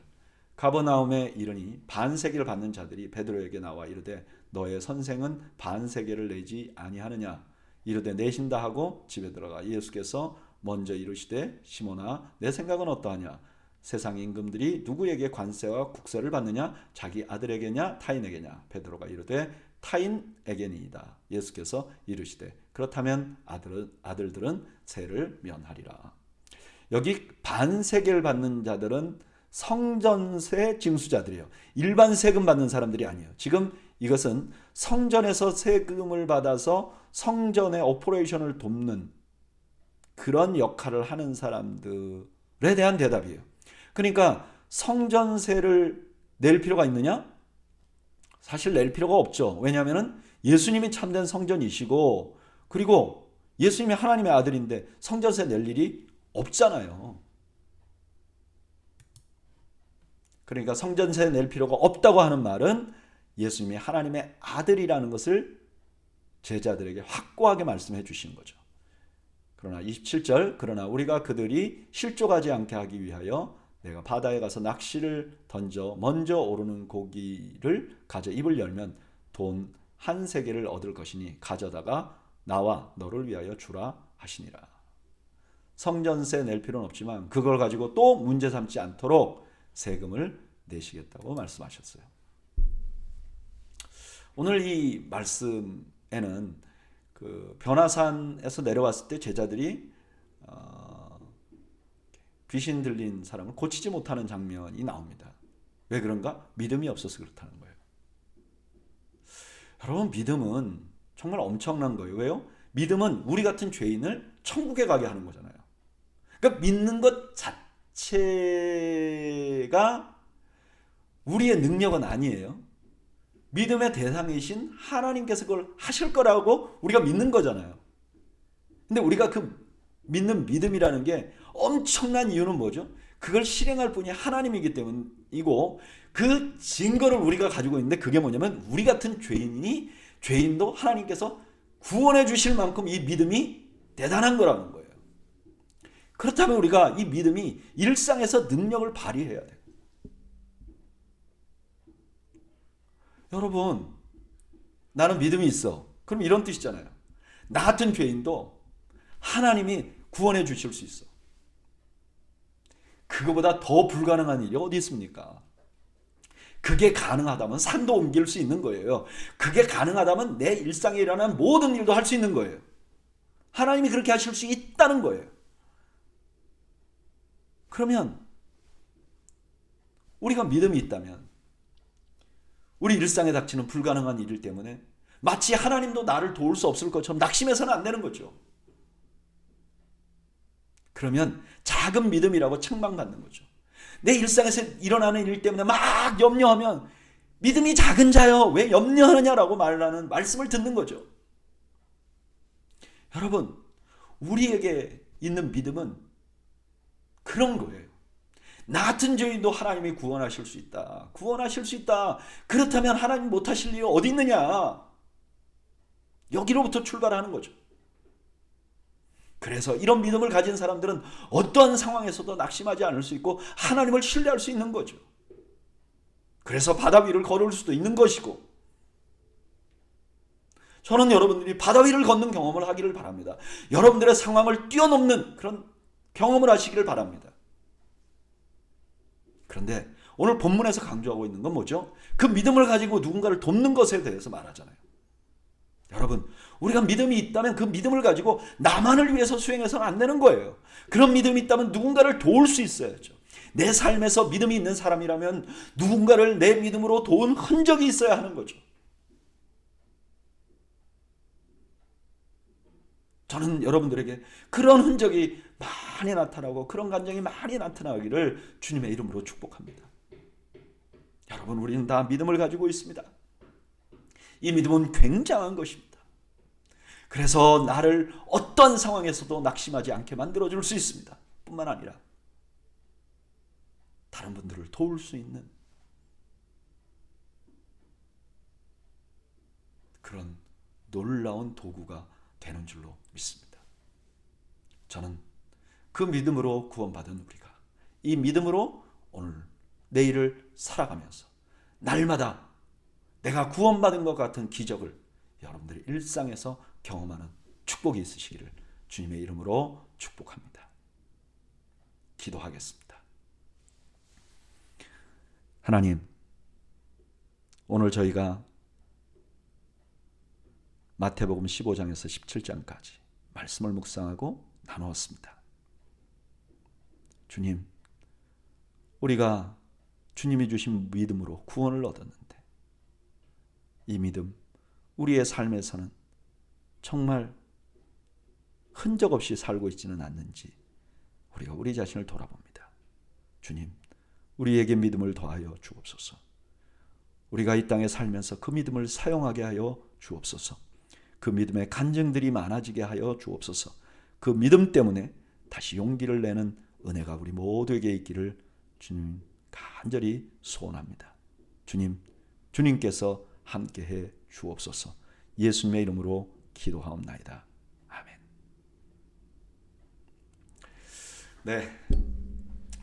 가버나움에 이르니 반세계를 받는 자들이 베드로에게 나와 이르되 너의 선생은 반세계를 내지 아니하느냐. 이르되 내신다 하고 집에 들어가 예수께서 먼저 이르시되 시몬아 내 생각은 어떠하냐. 세상 임금들이 누구에게 관세와 국세를 받느냐, 자기 아들에게냐 타인에게냐. 베드로가 이르되 타인에게니이다. 예수께서 이르시되 그렇다면 아들들은 세를 면하리라. 여기 반세계를 받는 자들은 성전세 징수자들이에요. 일반 세금 받는 사람들이 아니에요. 지금 이것은 성전에서 세금을 받아서 성전의 오퍼레이션을 돕는 그런 역할을 하는 사람들에 대한 대답이에요. 그러니까 성전세를 낼 필요가 있느냐? 사실 낼 필요가 없죠. 왜냐하면 예수님이 참된 성전이시고 그리고 예수님이 하나님의 아들인데 성전세 낼 일이 없잖아요. 그러니까 성전세 낼 필요가 없다고 하는 말은 예수님이 하나님의 아들이라는 것을 제자들에게 확고하게 말씀해 주신 거죠. 그러나 27절, 그러나 우리가 그들이 실족하지 않게 하기 위하여 내가 바다에 가서 낚시를 던져 먼저 오르는 고기를 가져 입을 열면 돈 한 세겔을 얻을 것이니 가져다가 나와 너를 위하여 주라 하시니라. 성전세 낼 필요는 없지만 그걸 가지고 또 문제 삼지 않도록 세금을 내시겠다고 말씀하셨어요. 오늘 이 말씀에는 그 변화산에서 내려왔을 때 제자들이 귀신 들린 사람을 고치지 못하는 장면이 나옵니다. 왜 그런가? 믿음이 없어서 그렇다는 거예요. 여러분, 믿음은 정말 엄청난 거예요. 왜요? 믿음은 우리 같은 죄인을 천국에 가게 하는 거잖아요. 그러니까 믿는 것 자체가 우리의 능력은 아니에요. 믿음의 대상이신 하나님께서 그걸 하실 거라고 우리가 믿는 거잖아요. 근데 우리가 그 믿는 믿음이라는 게 엄청난 이유는 뭐죠? 그걸 실행할 분이 하나님이기 때문이고, 그 증거를 우리가 가지고 있는데 그게 뭐냐면 우리 같은 죄인도 하나님께서 구원해 주실 만큼 이 믿음이 대단한 거라는 거예요. 그렇다면 우리가 이 믿음이 일상에서 능력을 발휘해야 돼요. 여러분, 나는 믿음이 있어. 그럼 이런 뜻이잖아요. 나 같은 죄인도 하나님이 구원해 주실 수 있어. 그거보다 더 불가능한 일이 어디 있습니까? 그게 가능하다면 산도 옮길 수 있는 거예요. 그게 가능하다면 내 일상에 일어나는 모든 일도 할 수 있는 거예요. 하나님이 그렇게 하실 수 있다는 거예요. 그러면 우리가 믿음이 있다면 우리 일상에 닥치는 불가능한 일 때문에 마치 하나님도 나를 도울 수 없을 것처럼 낙심해서는 안 되는 거죠. 그러면 작은 믿음이라고 책망받는 거죠. 내 일상에서 일어나는 일 때문에 막 염려하면 믿음이 작은 자여 왜 염려하느냐라고 말하는 말씀을 듣는 거죠. 여러분, 우리에게 있는 믿음은 그런 거예요. 나 같은 죄인도 하나님이 구원하실 수 있다. 구원하실 수 있다. 그렇다면 하나님 못하실 일이 어디 있느냐. 여기로부터 출발하는 거죠. 그래서 이런 믿음을 가진 사람들은 어떠한 상황에서도 낙심하지 않을 수 있고 하나님을 신뢰할 수 있는 거죠. 그래서 바다 위를 걸을 수도 있는 것이고, 저는 여러분들이 바다 위를 걷는 경험을 하기를 바랍니다. 여러분들의 상황을 뛰어넘는 그런 경험을 하시기를 바랍니다. 그런데 오늘 본문에서 강조하고 있는 건 뭐죠? 그 믿음을 가지고 누군가를 돕는 것에 대해서 말하잖아요. 여러분, 우리가 믿음이 있다면 그 믿음을 가지고 나만을 위해서 수행해서는 안 되는 거예요. 그런 믿음이 있다면 누군가를 도울 수 있어야죠. 내 삶에서 믿음이 있는 사람이라면 누군가를 내 믿음으로 도운 흔적이 있어야 하는 거죠. 저는 여러분들에게 그런 흔적이 많이 나타나고 그런 감정이 많이 나타나기를 주님의 이름으로 축복합니다. 여러분, 우리는 다 믿음을 가지고 있습니다. 이 믿음은 굉장한 것입니다. 그래서 나를 어떤 상황에서도 낙심하지 않게 만들어줄 수 있습니다. 뿐만 아니라 다른 분들을 도울 수 있는 그런 놀라운 도구가 되는 줄로 믿습니다. 저는 그 믿음으로 구원받은 우리가 이 믿음으로 오늘 내일을 살아가면서 날마다 내가 구원받은 것 같은 기적을 여러분들의 일상에서 경험하는 축복이 있으시기를 주님의 이름으로 축복합니다. 기도하겠습니다. 하나님, 오늘 저희가 마태복음 15장에서 17장까지 말씀을 묵상하고 나누었습니다. 주님, 우리가 주님이 주신 믿음으로 구원을 얻었는데 이 믿음, 우리의 삶에서는 정말 흔적 없이 살고 있지는 않는지 우리가 우리 자신을 돌아봅니다. 주님, 우리에게 믿음을 더하여 주옵소서. 우리가 이 땅에 살면서 그 믿음을 사용하게 하여 주옵소서. 그 믿음의 간증들이 많아지게 하여 주옵소서. 그 믿음 때문에 다시 용기를 내는 은혜가 우리 모두에게 있기를 주님 간절히 소원합니다. 주님, 주님께서 함께해 주옵소서. 예수님의 이름으로 기도하옵나이다. 아멘. 네,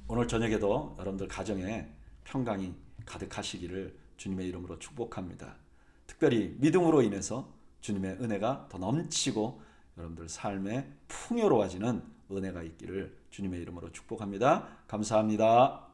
오늘 저녁에도 여러분들 가정에 평강이 가득하시기를 주님의 이름으로 축복합니다. 특별히 믿음으로 인해서 주님의 은혜가 더 넘치고 여러분들 삶에 풍요로워지는 은혜가 있기를 주님의 이름으로 축복합니다. 감사합니다.